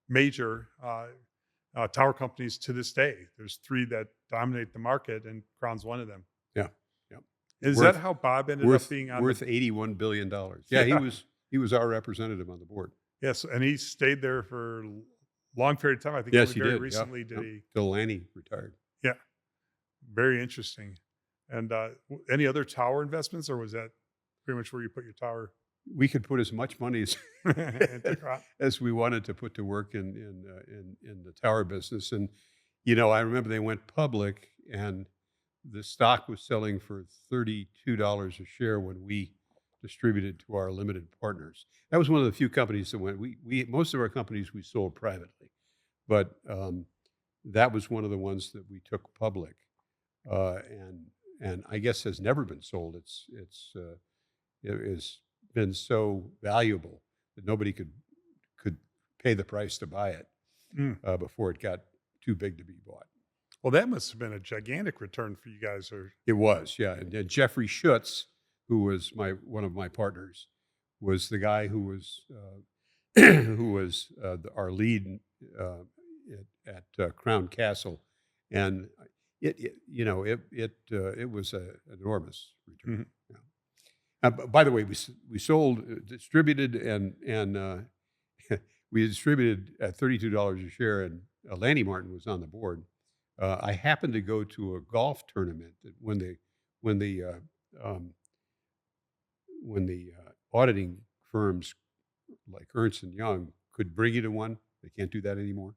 major tower companies to this day. There's three that dominate the market, and Crown's one of them. Yeah, yeah. Is Worth- that how Bob ended up being on? Worth $81 billion. Yeah, Yeah. he was our representative on the board. Yes, and he stayed there for a long period of time. I think Yes, only he very did. recently did he. Till Lanny retired. Yeah, very interesting. And any other tower investments, or was that pretty much where you put your tower? We could put as much money as into Crown? as we wanted to put to work in the tower business. And I remember they went public, and the stock was selling for $32 a share when we distributed to our limited partners. That was one of the few companies that went. We most of our companies we sold privately, but that was one of the ones that we took public, and I guess has never been sold. It has been so valuable that nobody could pay the price to buy it before it got too big to be bought. Well, that must have been a gigantic return for you guys. Or It was, yeah. And Jeffrey Schutz, who was one of my partners, was the guy who was our lead at Crown Castle, and it was an enormous return. Mhm. Yeah. By the way, we sold, distributed, and we distributed at $32 a share, and Lanny Martin was on the board. I happened to go to a golf tournament when the auditing firms like Ernst & Young could bring you to one. They can't do that anymore.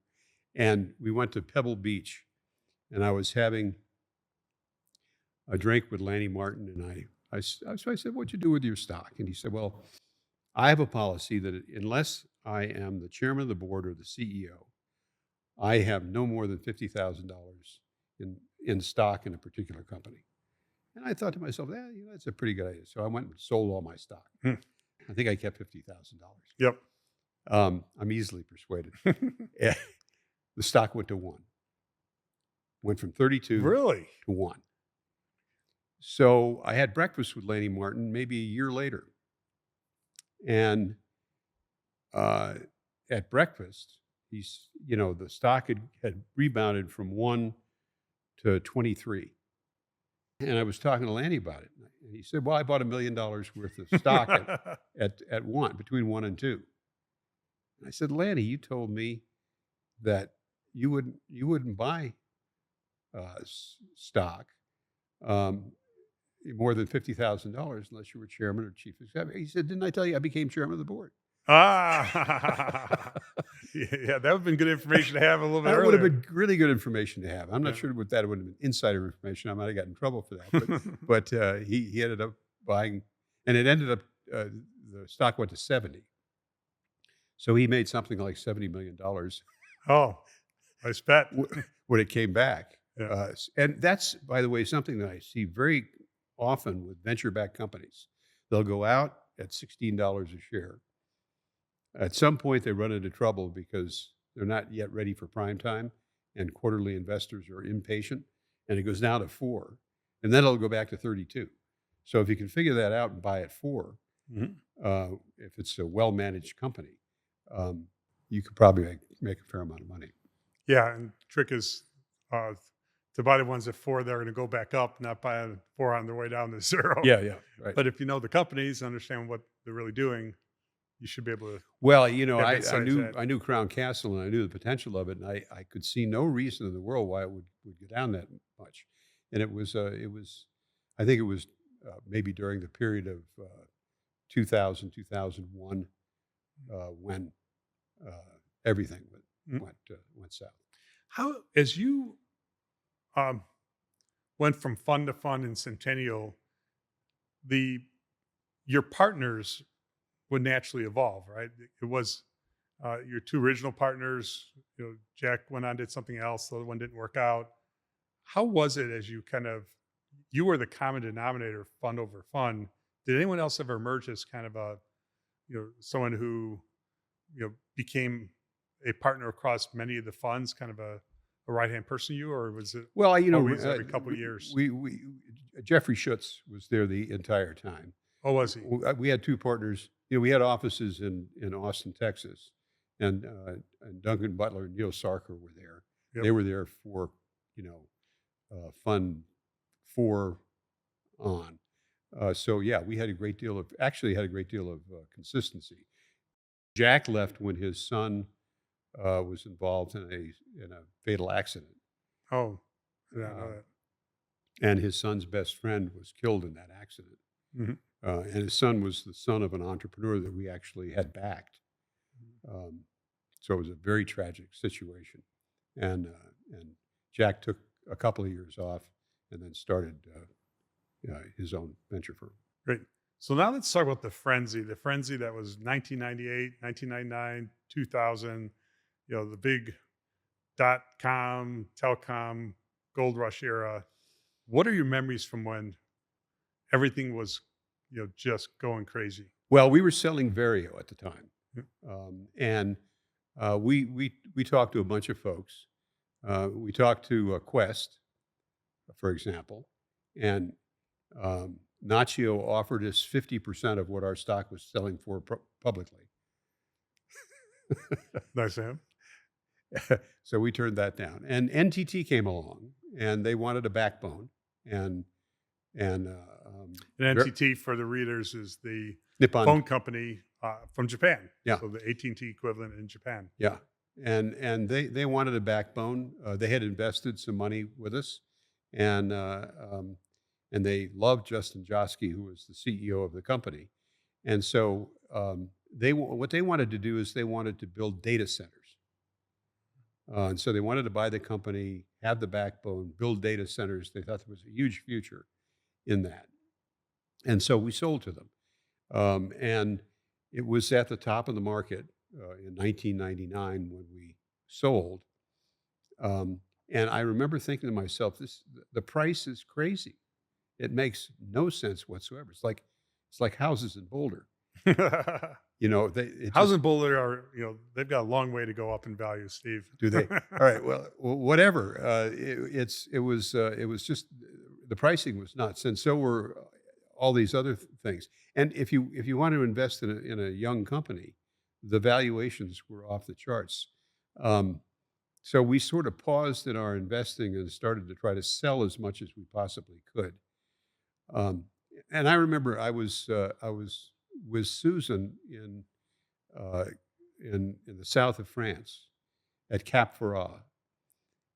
And we went to Pebble Beach, and I was having a drink with Lanny Martin, and so I said, "What'd you do with your stock?" And he said, "Well, I have a policy that unless I am the chairman of the board or the CEO, I have no more than $50,000 in stock in a particular company." And I thought to myself, that's a pretty good idea. So I went and sold all my stock. Hmm. I think I kept $50,000. Yep. I'm easily persuaded. The stock went to 1. Went from 32 Really? to 1. So I had breakfast with Lanny Martin maybe a year later. And at breakfast, the stock had rebounded from 1 to 23. And I was talking to Lanny about it. And he said, "Well, I bought $1 million worth of stock at 1, between 1 and 2. And I said, "Lanny, you told me that you wouldn't buy stock more than $50,000 unless you were chairman or chief executive." He said, "Didn't I tell you I became chairman of the board?" Yeah, that would have been good information to have a little bit That earlier. would have been really good information to have. I'm not sure what that would have been insider information. I might have gotten in trouble for that. But he ended up buying, and it ended up, the stock went to 70. So he made something like $70 million Oh, nice bet. when it came back. Yeah. And that's, by the way, something that I see very often with venture-backed companies. They'll go out at $16 a share. At some point, they run into trouble because they're not yet ready for prime time, and quarterly investors are impatient, and it goes down to 4, and then it'll go back to 32. So if you can figure that out and buy at 4, Mhm. if it's a well-managed company, you could probably make a fair amount of money. Yeah, and the trick is to buy the ones at 4 that are going to go back up, not buy 4 on their way down to 0. Yeah, right. But if you know the companies, understand what they're really doing, you should be able to Well, have I insights knew that. I knew Crown Castle and I knew the potential of it, and I could see no reason in the world why it would go down that much. And it was I think it was maybe during the period of 2000, 2001 when everything Mm. went south. How, as you um, went from fund to fund in Centennial, the your partners would naturally evolve, right? It was your 2 original partners. Jack went on, did something else. The other one didn't work out. How was it as you were the common denominator, fund over fund? Did anyone else ever emerge as kind of someone who, became a partner across many of the funds, kind of a right-hand person to you, or was it Well, always every couple of years? we Jeffrey Schutz was there the entire time. Oh, was he? We had 2 partners. We had offices in Austin, Texas, and Duncan Butler and Neil Sarker were there. Yep. They were there for Fund 4 on. So yeah, we had a great deal of consistency. Jack left when his son was involved in a fatal accident, Oh, I didn't know uh, that. and his son's best friend was killed in that accident. Mhm. And his son was the son of an entrepreneur that we actually had backed. So it was a very tragic situation. And Jack took a couple of years off and then started his own venture firm. Great. So now let's talk about the frenzy that was 1998, 1999, 2000, the big .com, telecom, gold rush era. What are your memories from when everything was, just going crazy? Well, we were selling Vario at the time. Yep. And we talked to a bunch of folks. We talked to Quest, for example, and Nacho offered us 50% of what our stock was selling for publicly. Nice of him. So we turned that down. And NTT came along, and they wanted a backbone. And NTT, for the readers, is the Nippon phone company from Japan. Yeah. So the AT&T equivalent in Japan. Yeah, and they wanted a backbone. They had invested some money with us, and they loved Justin Joski, who was the CEO of the company. And so what they wanted to do is they wanted to build data centers. And so they wanted to buy the company, have the backbone, build data centers. They thought there was a huge future in that. And so we sold to them. And it was at the top of the market in 1999 when we sold. And I remember thinking to myself, the price is crazy. It makes no sense whatsoever. It's like houses in Boulder. Houses in Boulder are, they've got a long way to go up in value, Steve. Do they? All right. Well, whatever. It was just the pricing was nuts, and so were all these other things. And if you want to invest in a young company, the valuations were off the charts. So we sort of paused in our investing and started to try to sell as much as we possibly could. And I remember I was with Susan in the south of France at Cap Ferrat,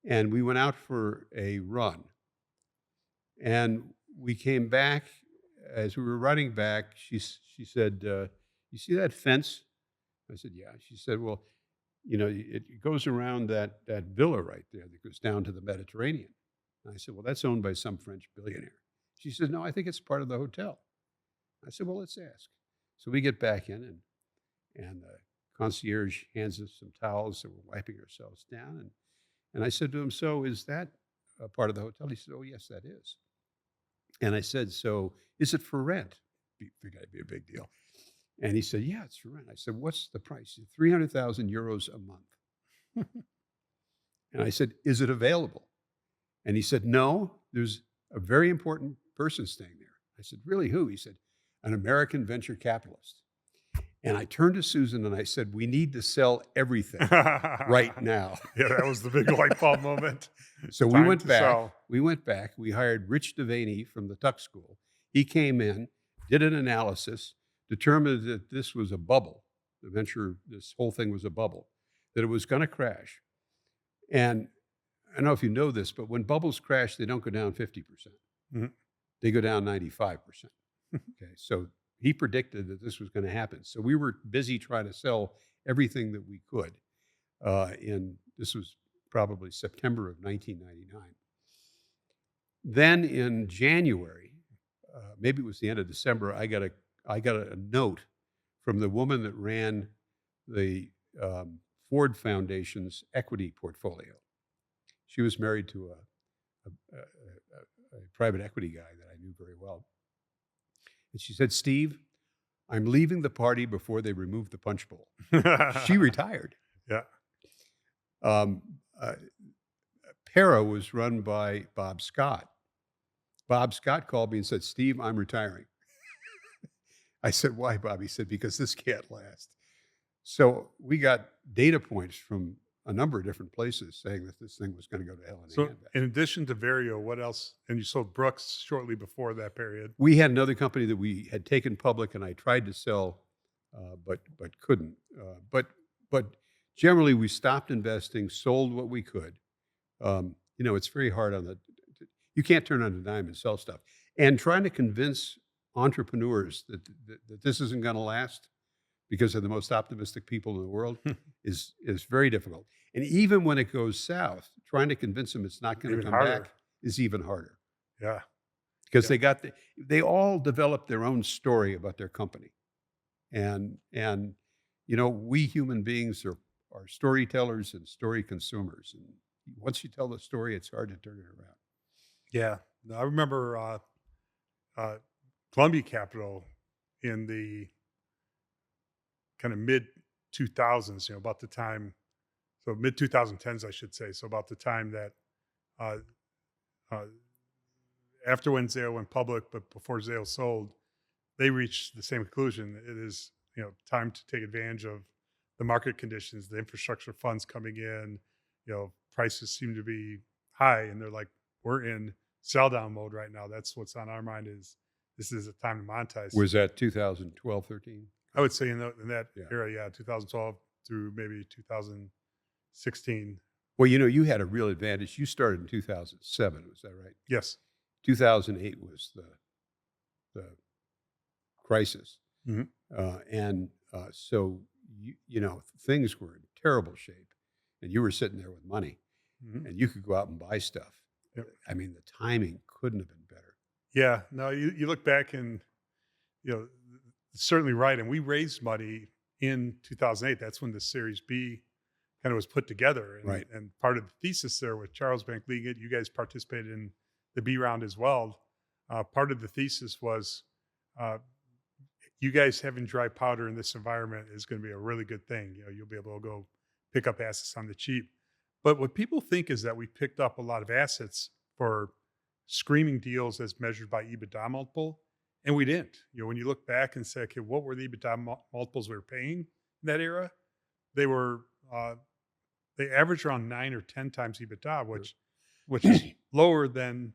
and we went out for a run. And we came back. As we were running back, she said, "You see that fence?" I said, "Yeah." She said, "Well, it goes around that villa right there that goes down to the Mediterranean." And I said, "Well, that's owned by some French billionaire." She said, "No, I think it's part of the hotel." I said, "Well, let's ask." So we get back in, and the concierge hands us some towels, so we're wiping ourselves down. And I said to him, "So is that a part of the hotel?" He said, "Oh, yes, that is." And I said, "So is it for rent?" Figured it'd be a big deal. And he said, "Yeah, it's for rent." I said, "What's the price?" He said, 300,000 euros a month. And I said, "Is it available?" And he said, "No, there's a very important person staying there." I said, "Really, who?" He said, "An American venture capitalist." And I turned to Susan and I said, we need to sell everything right now. Yeah, that was the big light bulb moment. So we Time went to back. sell. We went back. We hired Rich Devaney from the Tuck School. He came in, did an analysis, determined that this was a bubble. This whole thing was a bubble, that it was going to crash. And I don't know if you know this, but when bubbles crash, they don't go down 50%. Mhm. They go down 95%. Okay, so he predicted that this was going to happen. So we were busy trying to sell everything that we could. This was probably September of 1999. Then in January, maybe it was the end of December, I got a note from the woman that ran the Ford Foundation's equity portfolio. She was married to a private equity guy that I knew very well. And she said, Steve, I'm leaving the party before they remove the punch bowl. She retired. Yeah. Para was run by Bob Scott. Bob Scott called me and said, Steve, I'm retiring. I said, why, Bob? He said, because this can't last. So we got data points from a number of different places saying that this thing was going to go to hell in a So handbasket. in addition to Vario, what else? And you sold Brooks shortly before that period. We had another company that we had taken public, and I tried to sell, but couldn't. But generally, we stopped investing, sold what we could. It's very hard you can't turn on a dime and sell stuff. And trying to convince entrepreneurs that this isn't going to last because they're the most optimistic people in the world is very difficult. And even when it goes south, trying to convince them it's not going to Even come harder. back is even harder. Yeah. Because they all developed their own story about their company. And we human beings are storytellers and story consumers. And once you tell the story, it's hard to turn it around. Yeah. No, I remember Columbia Capital in the kind of mid 2000s, about the time, so mid 2010s, I should say. So about the time that after when Zayo went public, but before Zayo sold, they reached the same conclusion. It is, time to take advantage of the market conditions, the infrastructure funds coming in, prices seem to be high, and they're like, we're in sell down mode right now. That's what's on our mind, is this is a time to monetize. Was that 2012, 13? I would say in that Yeah. era, yeah, 2012 through maybe 2016. Well, you had a real advantage. You started in 2007, was that right? Yes. 2008 was the crisis. Mhm. So things were in terrible shape, and you were sitting there with money, Mhm. and you could go out and buy stuff. Yep. I mean, the timing couldn't have been better. Yeah. No, you look back and, certainly right. And we raised money in 2008. That's when the Series B kind of was put together. And, Right. And part of the thesis there with Charles Bank leading it, you guys participated in the B round as well. Part of the thesis was you guys having dry powder in this environment is going to be a really good thing. You'll be able to go pick up assets on the cheap. But what people think is that we picked up a lot of assets for screaming deals as measured by EBITDA multiple, and we didn't. When you look back and say, okay, what were the EBITDA multiples we were paying in that era? They were they averaged around 9 or 10 times EBITDA, which is lower than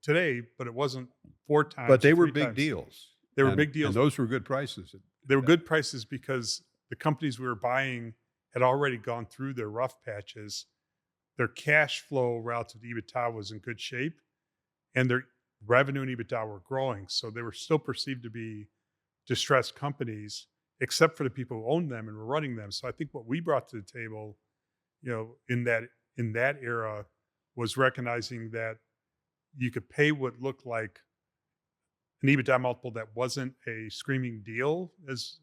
today, but it wasn't 4 times. But they were 3 big times. deals. They were big deals. And those were good prices. They were good prices because the companies we were buying had already gone through their rough patches. Their cash flow relative to EBITDA was in good shape, and their revenue and EBITDA were growing. So they were still perceived to be distressed companies, except for the people who owned them and were running them. So I think what we brought to the table, in that era, was recognizing that you could pay what looked like an EBITDA multiple that wasn't a screaming deal as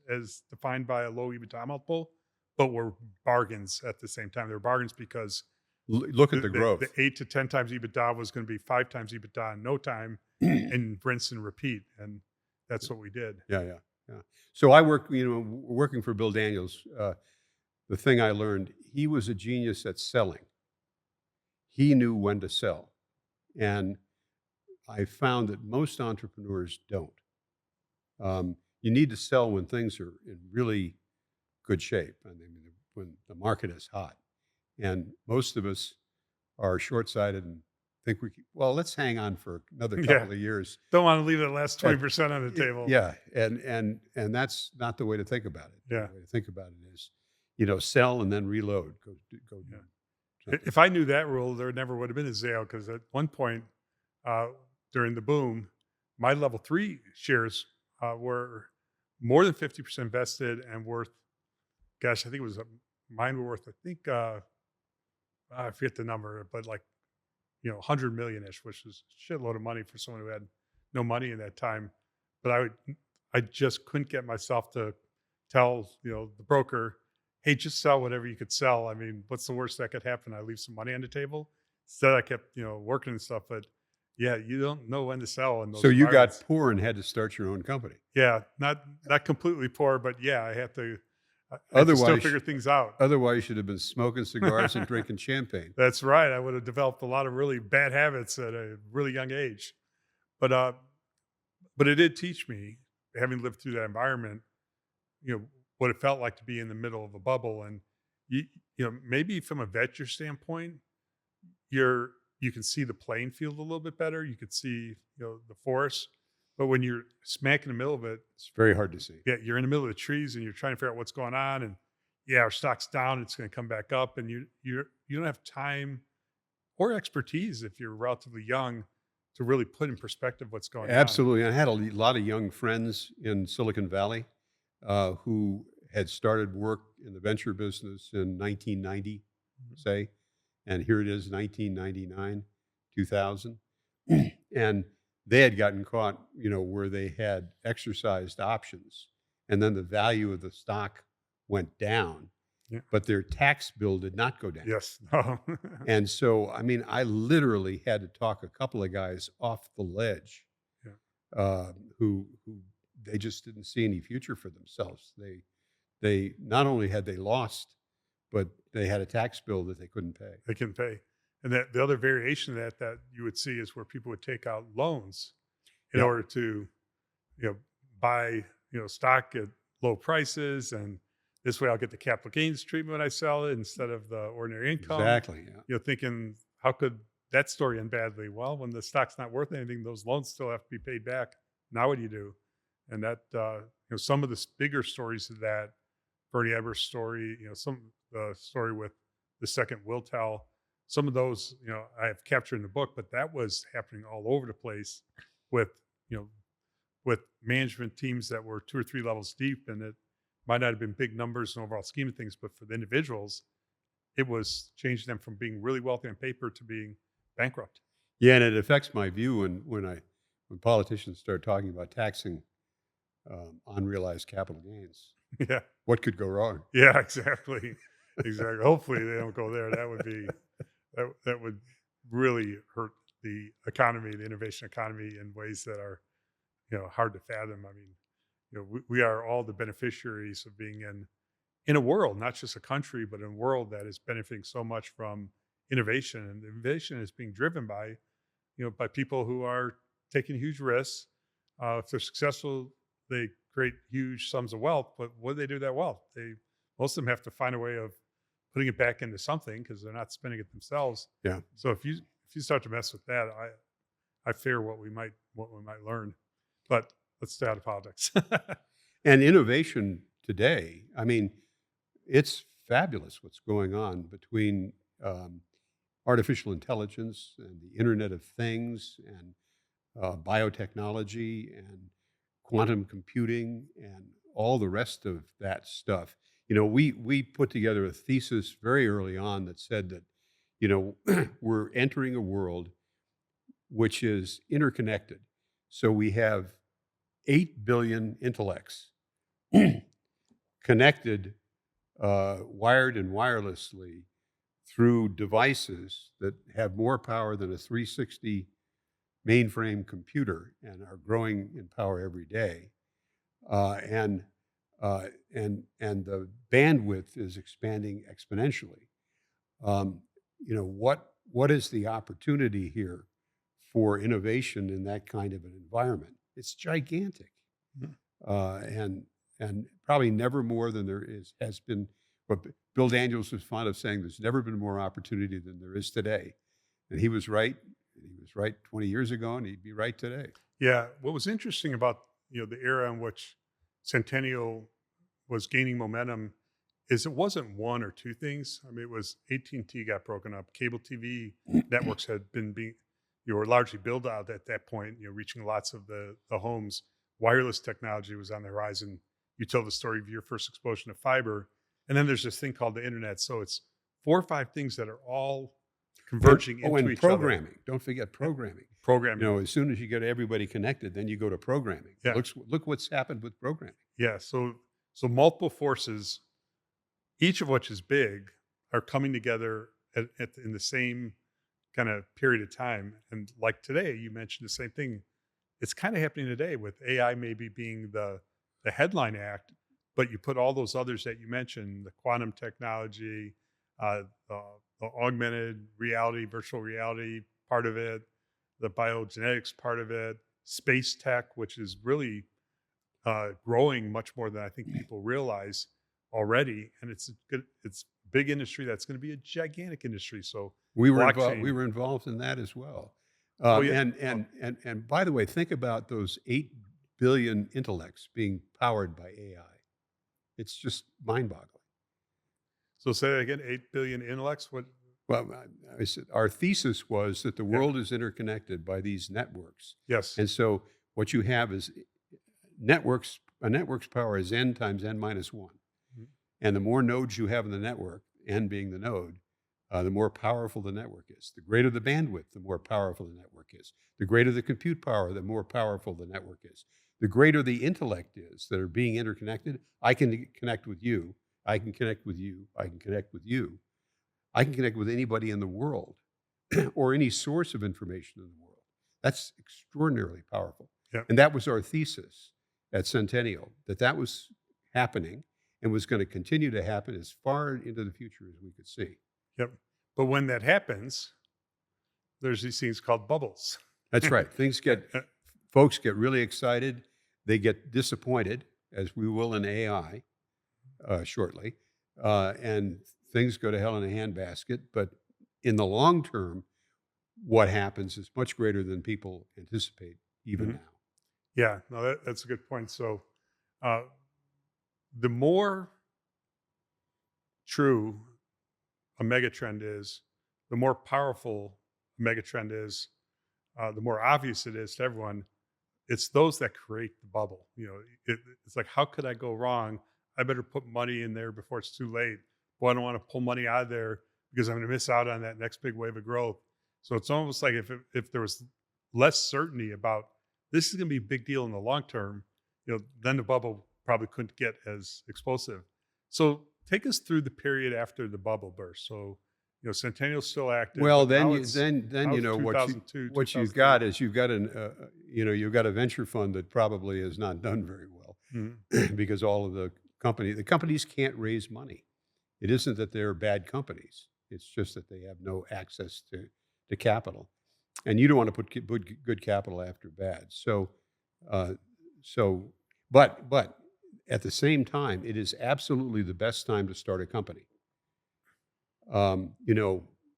defined by a low EBITDA multiple, but were bargains at the same time. They were bargains because look at the growth. The 8 to 10 times EBITDA was going to be 5 times EBITDA in no time, and rinse and repeat. And that's what we did. Yeah. So I working for Bill Daniels. The thing I learned, he was a genius at selling. He knew when to sell. And I found that most entrepreneurs don't. you need to sell when things are in really good shape. I mean, when the market is hot. And most of us are short-sighted and think well, let's hang on for another Yeah. couple of years. Don't want to leave the last 20% on the table. Yeah, and that's not the way to think about it. Yeah. The way to think about it is, sell and then reload. Go. Yeah. Do something. If I knew that rule, there never would have been a Zayo, because at one point during the boom, my level 3 shares were more than 50% vested and worth, gosh, I think it was, mine were worth, I think, I forget the number, but like, 100 million-ish, which is a shitload of money for someone who had no money in that time. But I just couldn't get myself to tell, the broker, hey, just sell whatever you could sell. I mean, what's the worst that could happen? I leave some money on the table. Instead, I kept, working and stuff. But yeah, you don't know when to sell in those So you got environments. poor and had to start your own company. Yeah, not completely poor, but yeah, I had to still figure things out. Otherwise, you should have been smoking cigars and drinking champagne. That's right. I would have developed a lot of really bad habits at a really young age. But it did teach me, having lived through that environment, what it felt like to be in the middle of a bubble. And maybe from a venture standpoint, you can see the playing field a little bit better. You could see, the forest. But when you're smack in the middle of it, It's very hard to see. yeah, you're in the middle of the trees and you're trying to figure out what's going on. And yeah, our stock's down, it's going to come back up, and you don't have time or expertise, if you're relatively young, to really put in perspective what's going on. Absolutely. I had a lot of young friends in Silicon Valley who had started work in the venture business in 1990, say, and here it is, 1999, 2000, and they had gotten caught, where they had exercised options, and then the value of the stock went down, Yeah. but their tax bill did not go down. Yes. No. And so, I mean, I literally had to talk a couple of guys off the ledge, who they just didn't see any future for themselves. They not only had they lost, but they had a tax bill that they couldn't pay. They can pay. And that the other variation of that you would see is where people would take out loans in Yeah. order to, buy, stock at low prices, and this way I'll get the capital gains treatment when I sell it instead of the ordinary income. Exactly. Yeah. Thinking, how could that story end badly? Well, when the stock's not worth anything, those loans still have to be paid back. Now what do you do? And that, some of the bigger stories of that, Bernie Ebbers' story, the story with the second will tell, some of those, I have captured in the book, but that was happening all over the place with, with management teams that were 2 or 3 levels deep, and it might not have been big numbers in overall scheme of things, but for the individuals, it was changing them from being really wealthy on paper to being bankrupt. Yeah, and it affects my view when politicians start talking about taxing unrealized capital gains. Yeah. What could go wrong? Yeah, exactly. Exactly. Hopefully they don't go there. That would be, that would really hurt the economy, the innovation economy, in ways that are, hard to fathom. I mean, we are all the beneficiaries of being in a world, not just a country, but in a world that is benefiting so much from innovation. And innovation is being driven by, by people who are taking huge risks. If they're successful, they create huge sums of wealth. But what do they do with that wealth? Most of them have to find a way of putting it back into something, because they're not spending it themselves. Yeah. So if you start to mess with that, I fear what we might learn. But let's stay out of politics. And innovation today, I mean, it's fabulous what's going on between artificial intelligence and the Internet of Things and biotechnology and quantum computing and all the rest of that stuff. We put together a thesis very early on that said that, we're entering a world which is interconnected. So we have 8 billion intellects connected, wired and wirelessly through devices that have more power than a 360 mainframe computer and are growing in power every day. And the bandwidth is expanding exponentially. What is the opportunity here for innovation in that kind of an environment? It's gigantic. and probably never more than has been. What Bill Daniels was fond of saying: "There's never been more opportunity than there is today," and he was right. He was right 20 years ago, and he'd be right today. Yeah. What was interesting about the era in which Centennial was gaining momentum is it wasn't one or two things. I mean, it was AT&T got broken up. Cable TV networks had been were largely built out at that point. Reaching lots of the homes. Wireless technology was on the horizon. You tell the story of your first explosion of fiber, and then there's this thing called the internet. So it's 4 or 5 things that are all converging into each programming. other. Don't forget programming. Programming. As soon as you get everybody connected, then you go to programming. Yeah. Look what's happened with programming. Yeah. So multiple forces, each of which is big, are coming together in the same kind of period of time. And like today, you mentioned the same thing. It's kind of happening today with AI maybe being the headline act, but you put all those others that you mentioned, the quantum technology, the augmented reality, virtual reality part of it, the biogenetics part of it, space tech, which is really growing much more than I think people realize already, and it's a big industry that's going to be a gigantic industry. So we were blockchain. involved in that as well. Yeah. And by the way, think about those 8 billion intellects being powered by AI. It's just mind-boggling. So say that again, 8 billion intellects. What? Well, I said our thesis was that the world is interconnected by these networks. Yes. And so what you have is networks. A network's power is n times n minus 1. Mm-hmm. And the more nodes you have in the network, n being the node, the more powerful the network is. The greater the bandwidth, the more powerful the network is. The greater the compute power, the more powerful the network is. The greater the intellect is that are being interconnected. I can connect with you. I can connect with you. I can connect with you. I can connect with anybody in the world or any source of information in the world. That's extraordinarily powerful. Yep. And that was our thesis at Centennial, that was happening and was going to continue to happen as far into the future as we could see. Yep. But when that happens, there's these things called bubbles. That's right. Folks get really excited. They get disappointed, as we will in AI shortly. And things go to hell in a handbasket. But in the long term, what happens is much greater than people anticipate even now. Yeah, no, that's a good point. So the more true a megatrend is, the more powerful a megatrend is, the more obvious it is to everyone. It's those that create the bubble. It's like, how could I go wrong? I better put money in there before it's too late. Well, I don't want to pull money out of there because I'm going to miss out on that next big wave of growth. So it's almost like if there was less certainty about this is going to be a big deal in the long term, then the bubble probably couldn't get as explosive. So take us through the period after the bubble burst. So, Centennial's still active. Well, but then now you it's- then now it's what you've got is you've got a venture fund that probably has not done very well because all of the companies can't raise money. It isn't that they're bad companies. It's just that they have no access to capital. And you don't want to put good capital after bad. But at the same time, it is absolutely the best time to start a company.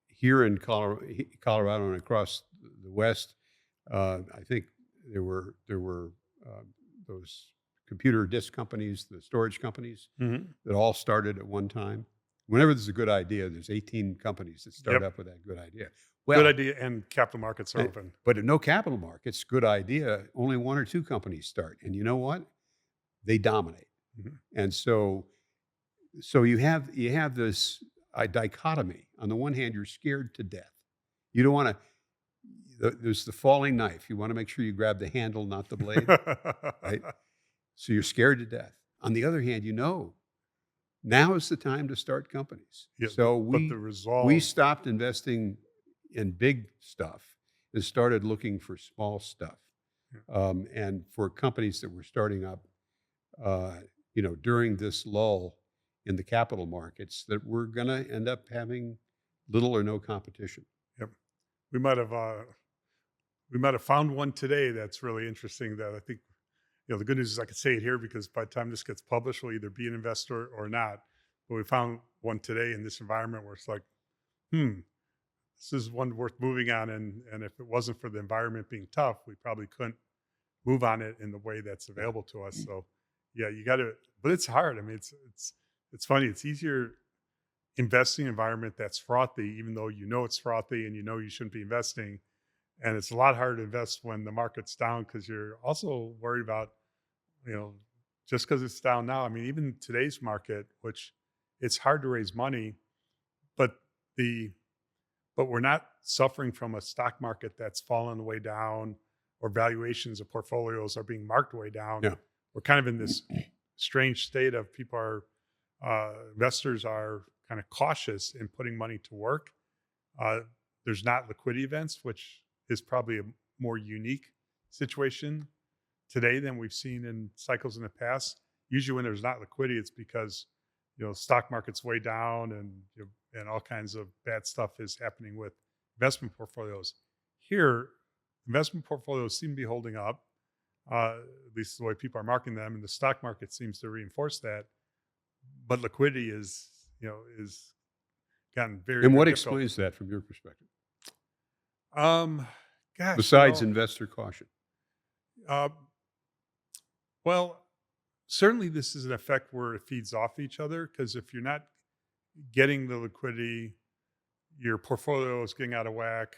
Here in Colorado and across the West, I think there were those computer disk companies, the storage companies that all started at one time. Whenever there's a good idea, there's 18 companies that start up with that good idea. Well, good idea, and capital markets are open. But in no capital markets, good idea, only 1 or 2 companies start. And you know what? They dominate. And so you have this dichotomy. On the one hand, you're scared to death. You don't want to, there's the falling knife. You want to make sure you grab the handle, not the blade. Right? So you're scared to death. On the other hand, now is the time to start companies. Yeah, so but the resolve. we stopped investing in big stuff and started looking for small stuff. And for companies that were starting up, during this lull in the capital markets, that were going to end up having little or no competition. Yep, we might have found one today that's really interesting that I think the good news is I can say it here because by the time this gets published, we'll either be an investor or not. But we found one today in this environment where it's like, this is one worth moving on. And if it wasn't for the environment being tough, we probably couldn't move on it in the way that's available to us. So yeah, you got to, but it's hard. I mean, it's funny. It's easier investing in an environment that's frothy, even though it's frothy and you shouldn't be investing. And it's a lot harder to invest when the market's down because you're also worried about, just because it's down now. I mean, even today's market, which it's hard to raise money, but we're not suffering from a stock market that's fallen way down or valuations of portfolios are being marked way down. Yeah. We're kind of in this strange state of investors are kind of cautious in putting money to work. There's not liquidity events, which is probably a more unique situation today than we've seen in cycles in the past. Usually when there's not liquidity, it's because, stock market's way down and all kinds of bad stuff is happening with investment portfolios. Here, investment portfolios seem to be holding up, at least the way people are marking them, and the stock market seems to reinforce that. But liquidity is gotten very. And what very difficult. explains that from your perspective? Gosh, Besides investor caution. Well, certainly this is an effect where it feeds off each other, because if you're not getting the liquidity, your portfolio is getting out of whack.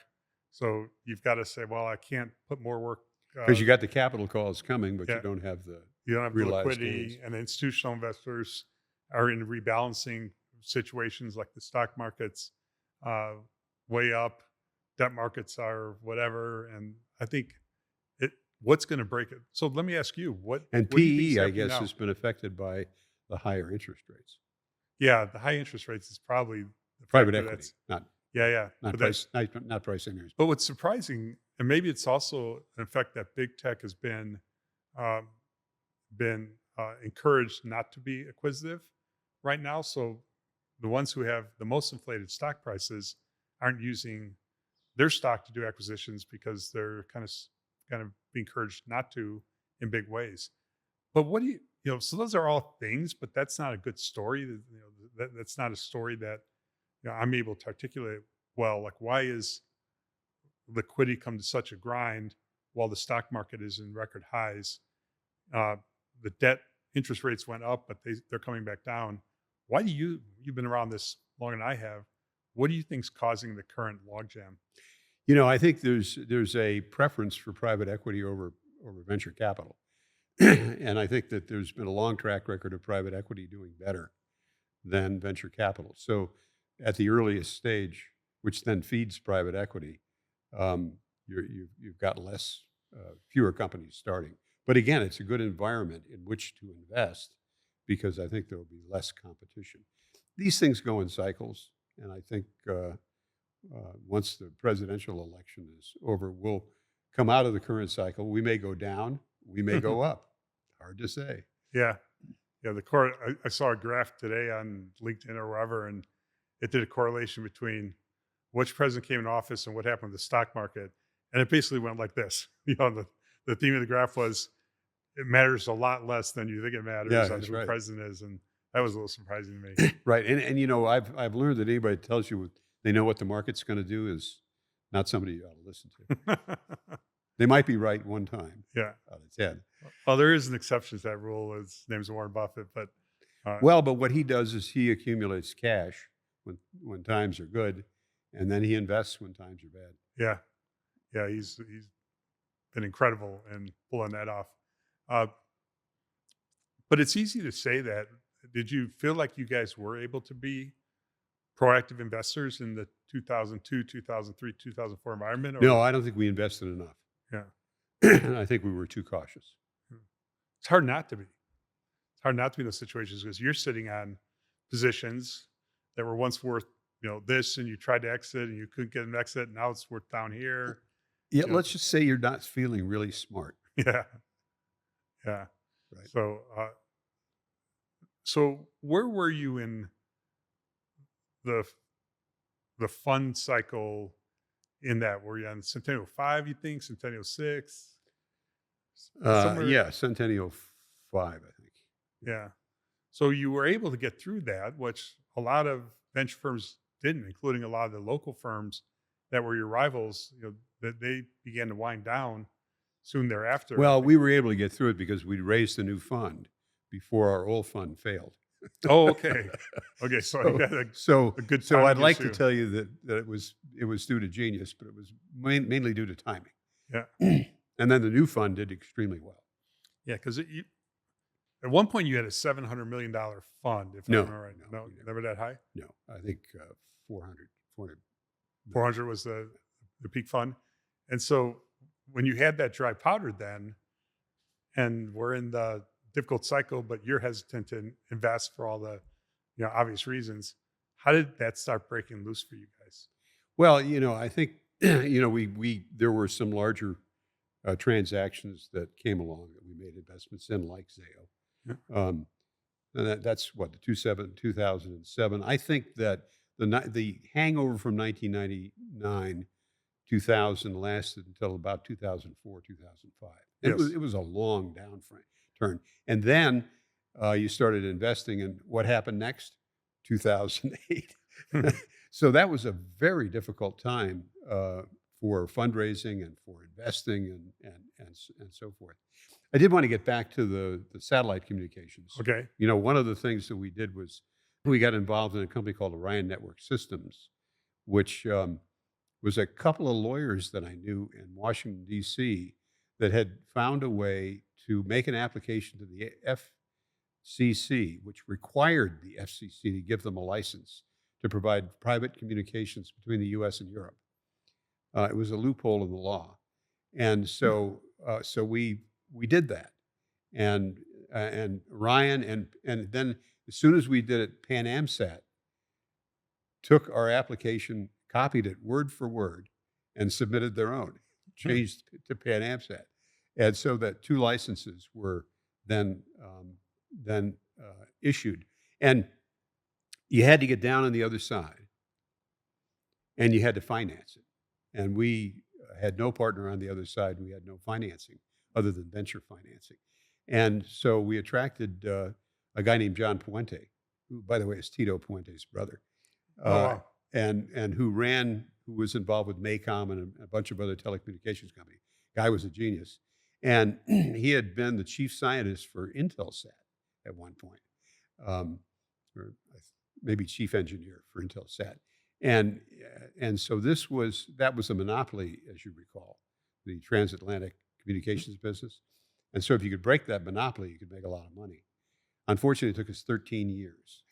So you've got to say, well, I can't put more work. Because you got the capital calls coming, but yeah. you don't have the the realized liquidity, gains. and the institutional investors are in rebalancing situations like the stock market's way up, debt markets are whatever, and I think what's going to break it. So let me ask you, what And what do you think's PE, I happening guess, now? has been affected by the higher interest rates. Yeah, the high interest rates is probably the Private factor equity, that's- not Yeah. not But price, not price increase. But what's surprising, and maybe it's also an effect that big tech has um, been encouraged not to be acquisitive right now. So the ones who have the most inflated stock prices aren't using their stock to do acquisitions because they're kind of being encouraged not to in big ways. But what do so those are all things, but that's not a good story. That's not a story that I'm able to articulate well. Like, why is liquidity come to such a grind while the stock market is in record highs? The debt interest rates went up, but they're coming back down. Why do you've been around this longer than I have? What do you think's causing the current logjam? I think there's a preference for private equity over venture capital. And I think that there's been a long track record of private equity doing better than venture capital. So at the earliest stage, which then feeds private equity, you've got fewer companies starting. But again, it's a good environment in which to invest because I think there will be less competition. These things go in cycles, and I think once the presidential election is over, we'll come out of the current cycle. We may go down, we may go up. Hard to say. Yeah. I saw a graph today on LinkedIn or wherever, and it did a correlation between which president came in office and what happened with the stock market. And it basically went like this. The theme of the graph was it matters a lot less than you think it matters on who the president is. And that was a little surprising to me. Right. And I've learned that anybody that tells you they know what the market's going to do is not somebody you ought to listen to. They might be right one time. Yeah. Out of 10. Well, there is an exception to that rule. His name's Warren Buffett, but but what he does is he accumulates cash when times are good, and then he invests when times are bad. Yeah, he's been incredible in pulling that off. But it's easy to say that. Did you feel like you guys were able to be proactive investors in the 2002, 2003, 2004 environment? Or? No, I don't think we invested enough. Yeah. And I think we were too cautious. It's hard not to be. It's hard not to be in those situations because you're sitting on positions that were once worth, this, and you tried to exit and you couldn't get an exit. And now it's worth down here. Yeah, let's just say you're not feeling really smart. Yeah. Right. So where were you in the fund cycle in that? Were you on Centennial 5, you think? Centennial 6? somewhere. Yeah, Centennial 5, I think. Yeah. So you were able to get through that, which a lot of venture firms didn't, including a lot of the local firms that were your rivals. That they began to wind down soon thereafter. Well, we were able to get through it because we raised a new fund before our old fund failed. Oh, okay. Okay, so you So, had so, a good so I'd timing like to issue. tell you that it was due to genius, but it was mainly due to timing. Yeah. And then the new fund did extremely well. Yeah, because at one point you had a $700 million fund, if I No, remember right. no, No, we never- never that high. No, I think 400. 400 was the peak fund. And so when you had that dry powder then, and we're in the difficult cycle, but you're hesitant to invest for all the obvious reasons, how did that start breaking loose for you guys? Well, I think we there were some larger transactions that came along that we made investments in, like Zayo. Yeah. And that's what, 2007. I think that the hangover from 1999, 2000 lasted until about 2004, 2005. Yes. It was a long turn. And then you started investing, and what happened next? 2008. So that was a very difficult time for fundraising and for investing and so forth. I did want to get back to the satellite communications. Okay. One of the things that we did was we got involved in a company called Orion Network Systems, which was a couple of lawyers that I knew in Washington, D.C., that had found a way to make an application to the FCC, which required the FCC to give them a license to provide private communications between the U.S. and Europe. It was a loophole in the law. And so we did that. And Ryan, and then as soon as we did it, Pan Amsat took our application, copied it word for word, and submitted their own, changed to Pan Amsat. And so that 2 licenses were then issued. And you had to get down on the other side, and you had to finance it. And we had no partner on the other side. We had no financing other than venture financing. And so we attracted a guy named John Puente, who, by the way, is Tito Puente's brother. Wow. And who was involved with Maycom and a bunch of other telecommunications companies. Guy was a genius. And he had been the chief scientist for Intelsat at one point, or maybe chief engineer for Intelsat. And so that was a monopoly, as you recall, the transatlantic communications business. And so if you could break that monopoly, you could make a lot of money. Unfortunately, it took us 13 years.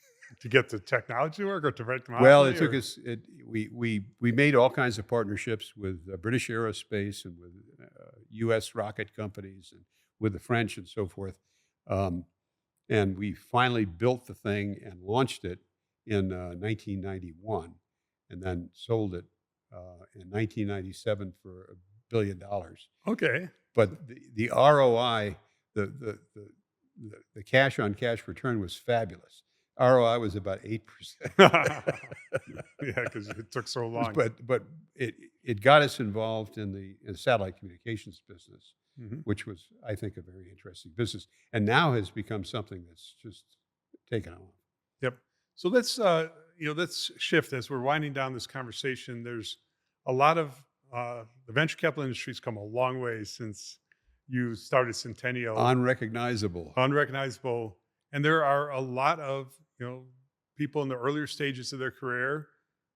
To get the technology to work, or to break them out? Well, it took us. We made all kinds of partnerships with British Aerospace and with U.S. rocket companies and with the French and so forth. And we finally built the thing and launched it in 1991, and then sold it in 1997 for $1 billion. Okay. But the ROI, the cash on cash return was fabulous. ROI was about 8%. Yeah, because it took so long. But it got us involved in the satellite communications business, which was, I think, a very interesting business, and now has become something that's just taken off. Yep. So let's shift as we're winding down this conversation. There's a lot of the venture capital industry's come a long way since you started Centennial. Unrecognizable. And there are a lot of people in the earlier stages of their career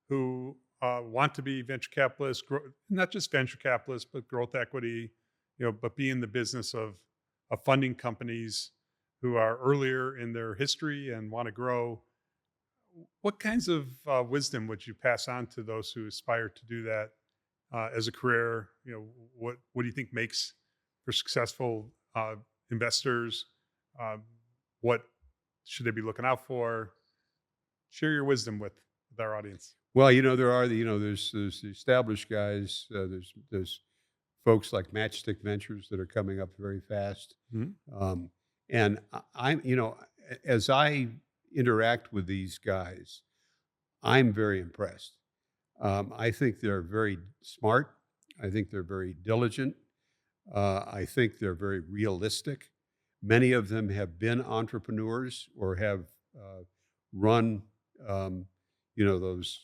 who want to be venture capitalists, not just venture capitalists, but growth equity, but be in the business of funding companies who are earlier in their history and want to grow. What kinds of wisdom would you pass on to those who aspire to do that as a career? What do you think makes for successful investors? What should they be looking out for? Share your wisdom with our audience. Well, there's the established guys. There's folks like Matchstick Ventures that are coming up very fast. Mm-hmm. And as I interact with these guys, I'm very impressed. I think they're very smart. I think they're very diligent. I think they're very realistic. Many of them have been entrepreneurs or have run, um, those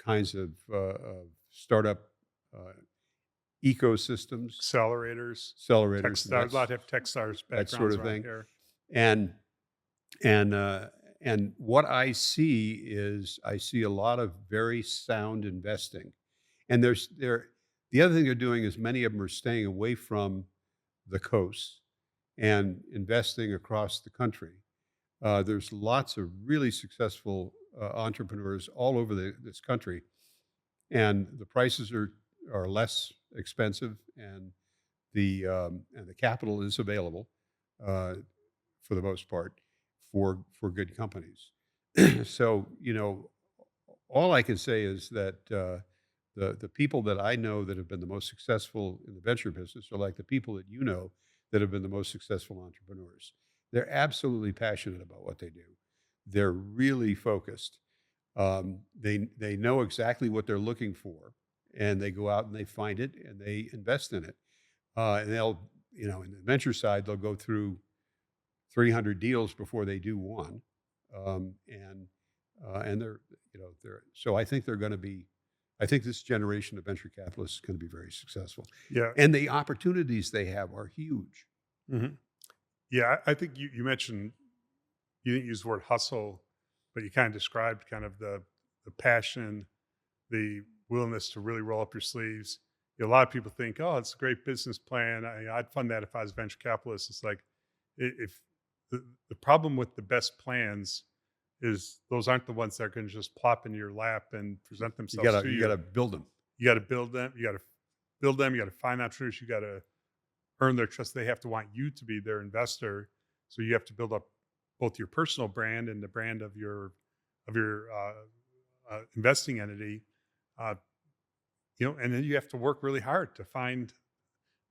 kinds of startup uh, ecosystems, Accelerators, accelerators, and Techstars. A lot have Techstars that sort backgrounds of around thing. here. And and and what I see is I see a lot of very sound investing. And the other thing they're doing is many of them are staying away from the coast and investing across the country. There's lots of really successful entrepreneurs all over this country, and the prices are less expensive, and the capital is available uh, for the most part for good companies. So all I can say is that the people that I know that have been the most successful in the venture business are like the people that you know that have been the most successful entrepreneurs. They're absolutely passionate about what they do. They're really focused. They know exactly what they're looking for, and they go out and they find it and they invest in it. And they'll, in the venture side, they'll go through 300 deals before they do one, and they're so I think they're going to be. I think this generation of venture capitalists is going to be very successful, Yeah. and the opportunities they have are huge. Hmm. Yeah. I think you mentioned, you didn't use the word hustle, but you kind of described kind of the passion, the willingness to really roll up your sleeves. A lot of people think, oh, it's a great business plan. I'd fund that if I was a venture capitalist. It's like, if the problem with the best plans is those aren't the ones that are going to just plop in your lap and present You themselves gotta to you you. gotta build them. You got to build them. You got to build them. You got to find entrepreneurs. You got to earn their trust. They have to want you to be their investor. So you have to build up both your personal brand and the brand of your investing entity. Uh, and then you have to work really hard to find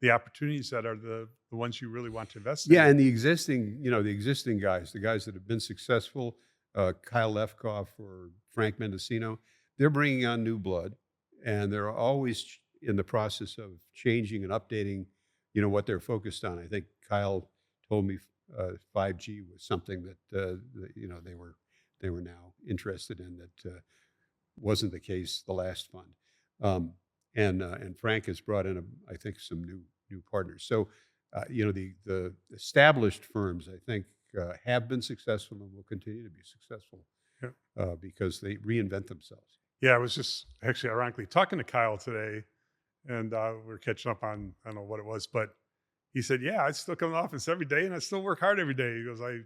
the opportunities that are the ones you really want to invest Yeah, in. and the existing guys, the guys that have been successful, Kyle Lefkoff or Frank Mendocino, they're bringing on new blood, and they're always in the process of changing and updating, what they're focused on. I think Kyle told me 5G was something that they were now interested in that wasn't the case the last fund. And Frank has brought in, I think, some new partners. So, the established firms, I think, have been successful and will continue to be successful Yeah. because they reinvent themselves. Yeah, I was just actually ironically talking to Kyle today, and we are catching up on, I don't know what it was, but he said, "Yeah, I still come to the office every day, and I still work hard every day." He goes, "I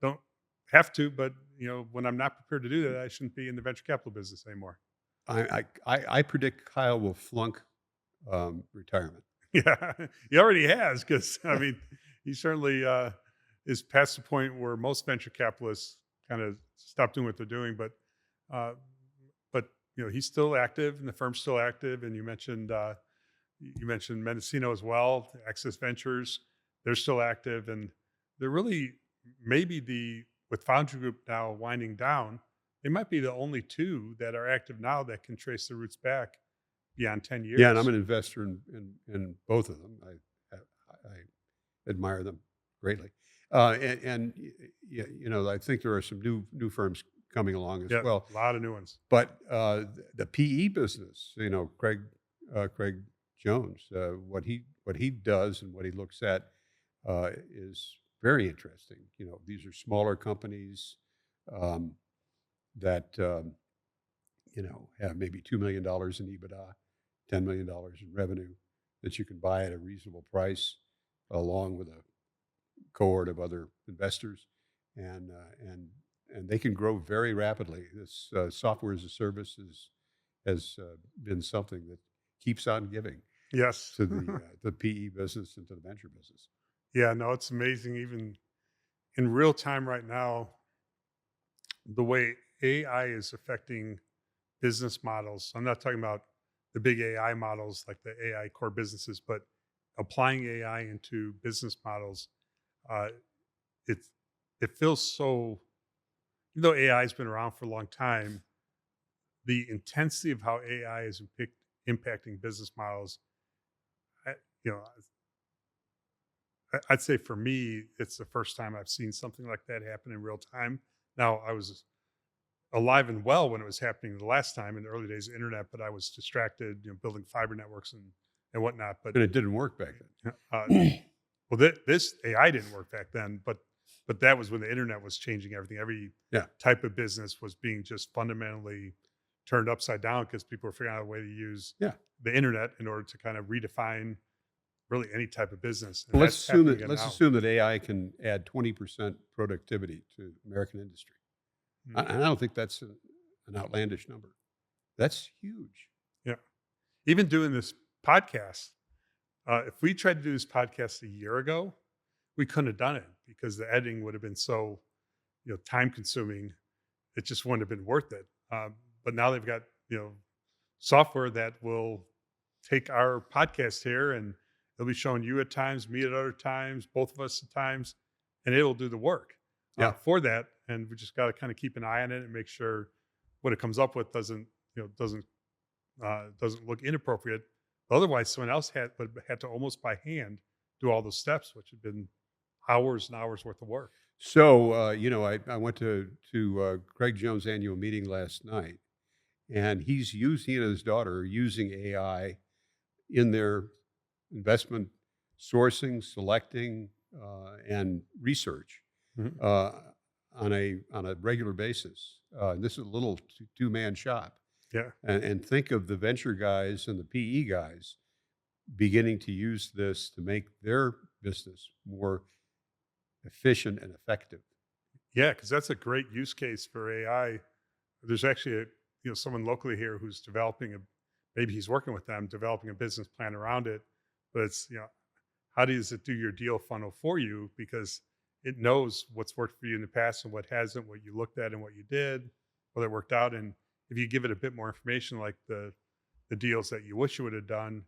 don't have to, but when I'm not prepared to do that, I shouldn't be in the venture capital business anymore." I predict Kyle will flunk retirement. Yeah, he already has, because I mean, he certainly is past the point where most venture capitalists kind of stop doing what they're doing. Uh, but he's still active, and the firm's still active. And you mentioned Mendocino as well, Access Ventures. They're still active, and they're really maybe with Foundry Group now winding down, they might be the only two that are active now that can trace their roots back beyond 10 Yeah, and I'm years. an investor in both of them. I admire them greatly, and I think there are some new firms coming along as Yeah, well. a lot of new ones. But the PE business, Craig Jones, what he does and what he looks at is very interesting. These are smaller companies um, that have maybe $2 million in EBITDA, $10 million in revenue that you can buy at a reasonable price, along with a cohort of other investors, and they can grow very rapidly. This software as a service has been something that keeps on giving Yes. to the PE business and to the venture business. Yeah, no, it's amazing. Even in real time right now, the way AI is affecting business models. I'm not talking about the big AI models like the AI core businesses, but applying AI into business models. Uh, it it feels so. Even though AI has been around for a long time, the intensity of how AI is impacting business models, I, you know, I'd say for me, it's the first time I've seen something like that happen in real time. Now, I was alive and well when it was happening the last time in the early days of internet, but I was distracted, building fiber networks and whatnot. But And it didn't work back then. well, this AI didn't work back then, but that was when the internet was changing everything. Every Yeah. type of business was being just fundamentally turned upside down because people were figuring out a way to use Yeah. the internet in order to kind of redefine really any type of business. And Well, let's that's assume happening that again let's now. assume that AI can add 20% productivity to American industry. Mm. And I don't think that's an outlandish number. That's huge. Yeah. Even doing this podcast, if we tried to do this podcast a year ago, we couldn't have done it because the editing would have been so, time consuming. It just wouldn't have been worth it. But now they've got, software that will take our podcast here and it'll be showing you at times, me at other times, both of us at times, and it'll do the work Yeah. for that. And we just got to kind of keep an eye on it and make sure what it comes up with doesn't look inappropriate. Otherwise, someone else would have had to almost by hand do all those steps, which had been hours and hours worth of work. So, I went to Craig Jones' annual meeting last night, and he and his daughter are using AI in their investment sourcing, selecting, and research Mhm. on a regular basis. This is a little two-man shop. Yeah. And think of the venture guys and the PE guys beginning to use this to make their business more efficient and effective. Yeah, because that's a great use case for AI. There's actually someone locally here who's maybe he's working with them, developing a business plan around it. But it's, how does it do your deal funnel for you? Because it knows what's worked for you in the past and what hasn't, what you looked at and what you did, whether it worked out. And if you give it a bit more information, like the deals that you wish you would have done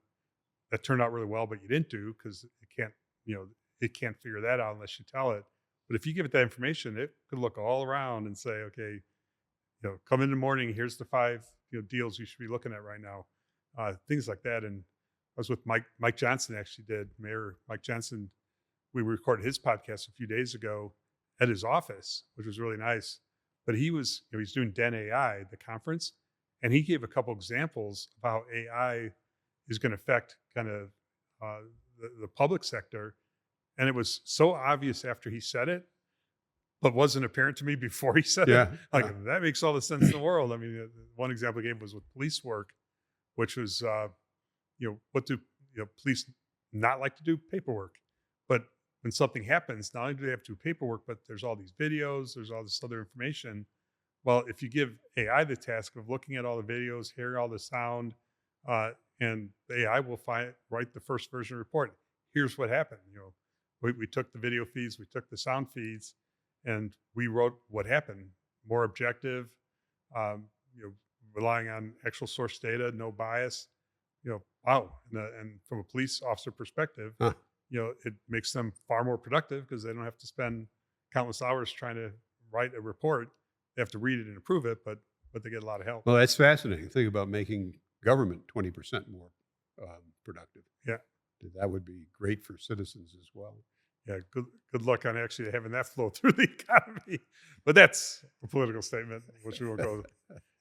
that turned out really well, but you didn't do because it can't figure that out unless you tell it. But if you give it that information, it could look all around and say, okay, come in the morning, here's the 5 deals you should be looking at right now, things like that. And I was with Mike Johnson, actually did Mayor Mike Johnson. We recorded his podcast a few days ago at his office, which was really nice. But he was, he's doing Den AI, the conference, and he gave a couple examples of how AI is going to affect kind of the public sector. And it was so obvious after he said it, but wasn't apparent to me before he said it. Like, that makes all the sense in the world. I mean, one example he gave was with police work, which was, what do police not like to do? Paperwork. But when something happens, not only do they have to do paperwork, but there's all these videos, there's all this other information. Well, if you give AI the task of looking at all the videos, hearing all the sound, and the AI will write the first version report. Here's what happened. We took the video feeds, we took the sound feeds, and we wrote what happened. More objective, relying on actual source data, no bias. Wow. And from a police officer perspective, it makes them far more productive because they don't have to spend countless hours trying to write a report. They have to read it and approve it, but they get a lot of help. Well, that's fascinating. Think about making government 20% more productive. Yeah. That would be great for citizens as well. Yeah, good luck on actually having that flow through the economy. But that's a political statement, which we won't go.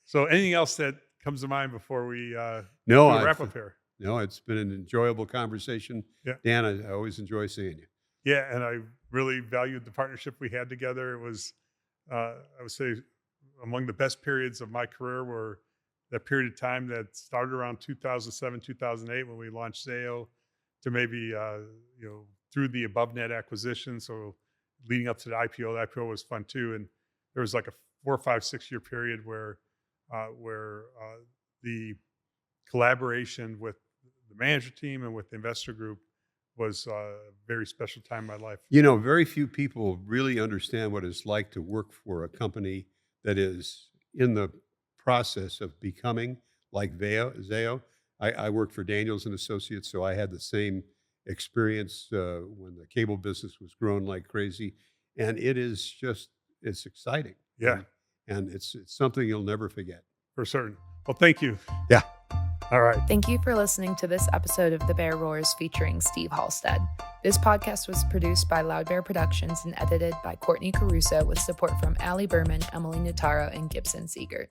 So anything else that comes to mind before we wrap up here? No, it's been an enjoyable conversation. Yeah. Dan, I always enjoy seeing you. Yeah, and I really valued the partnership we had together. It was, I would say, among the best periods of my career were that period of time that started around 2007, 2008 when we launched Zayo to maybe, through the AboveNet acquisition. So leading up to the IPO was fun too. And there was like a 4, 5, 6 year period where the collaboration with the management team and with the investor group was a very special time in my life. Very few people really understand what it's like to work for a company that is in the process of becoming like Zayo. I worked for Daniels and Associates, so I had the same experience when the cable business was growing like crazy, and it's exciting. Yeah, and it's something you'll never forget. For certain. Well, thank you. Yeah. All right. Thank you for listening to this episode of The Bear Roars featuring Steve Halstedt. This podcast was produced by Loud Bear Productions and edited by Courtney Caruso with support from Allie Berman, Emily Notaro, and Gibson Siegert.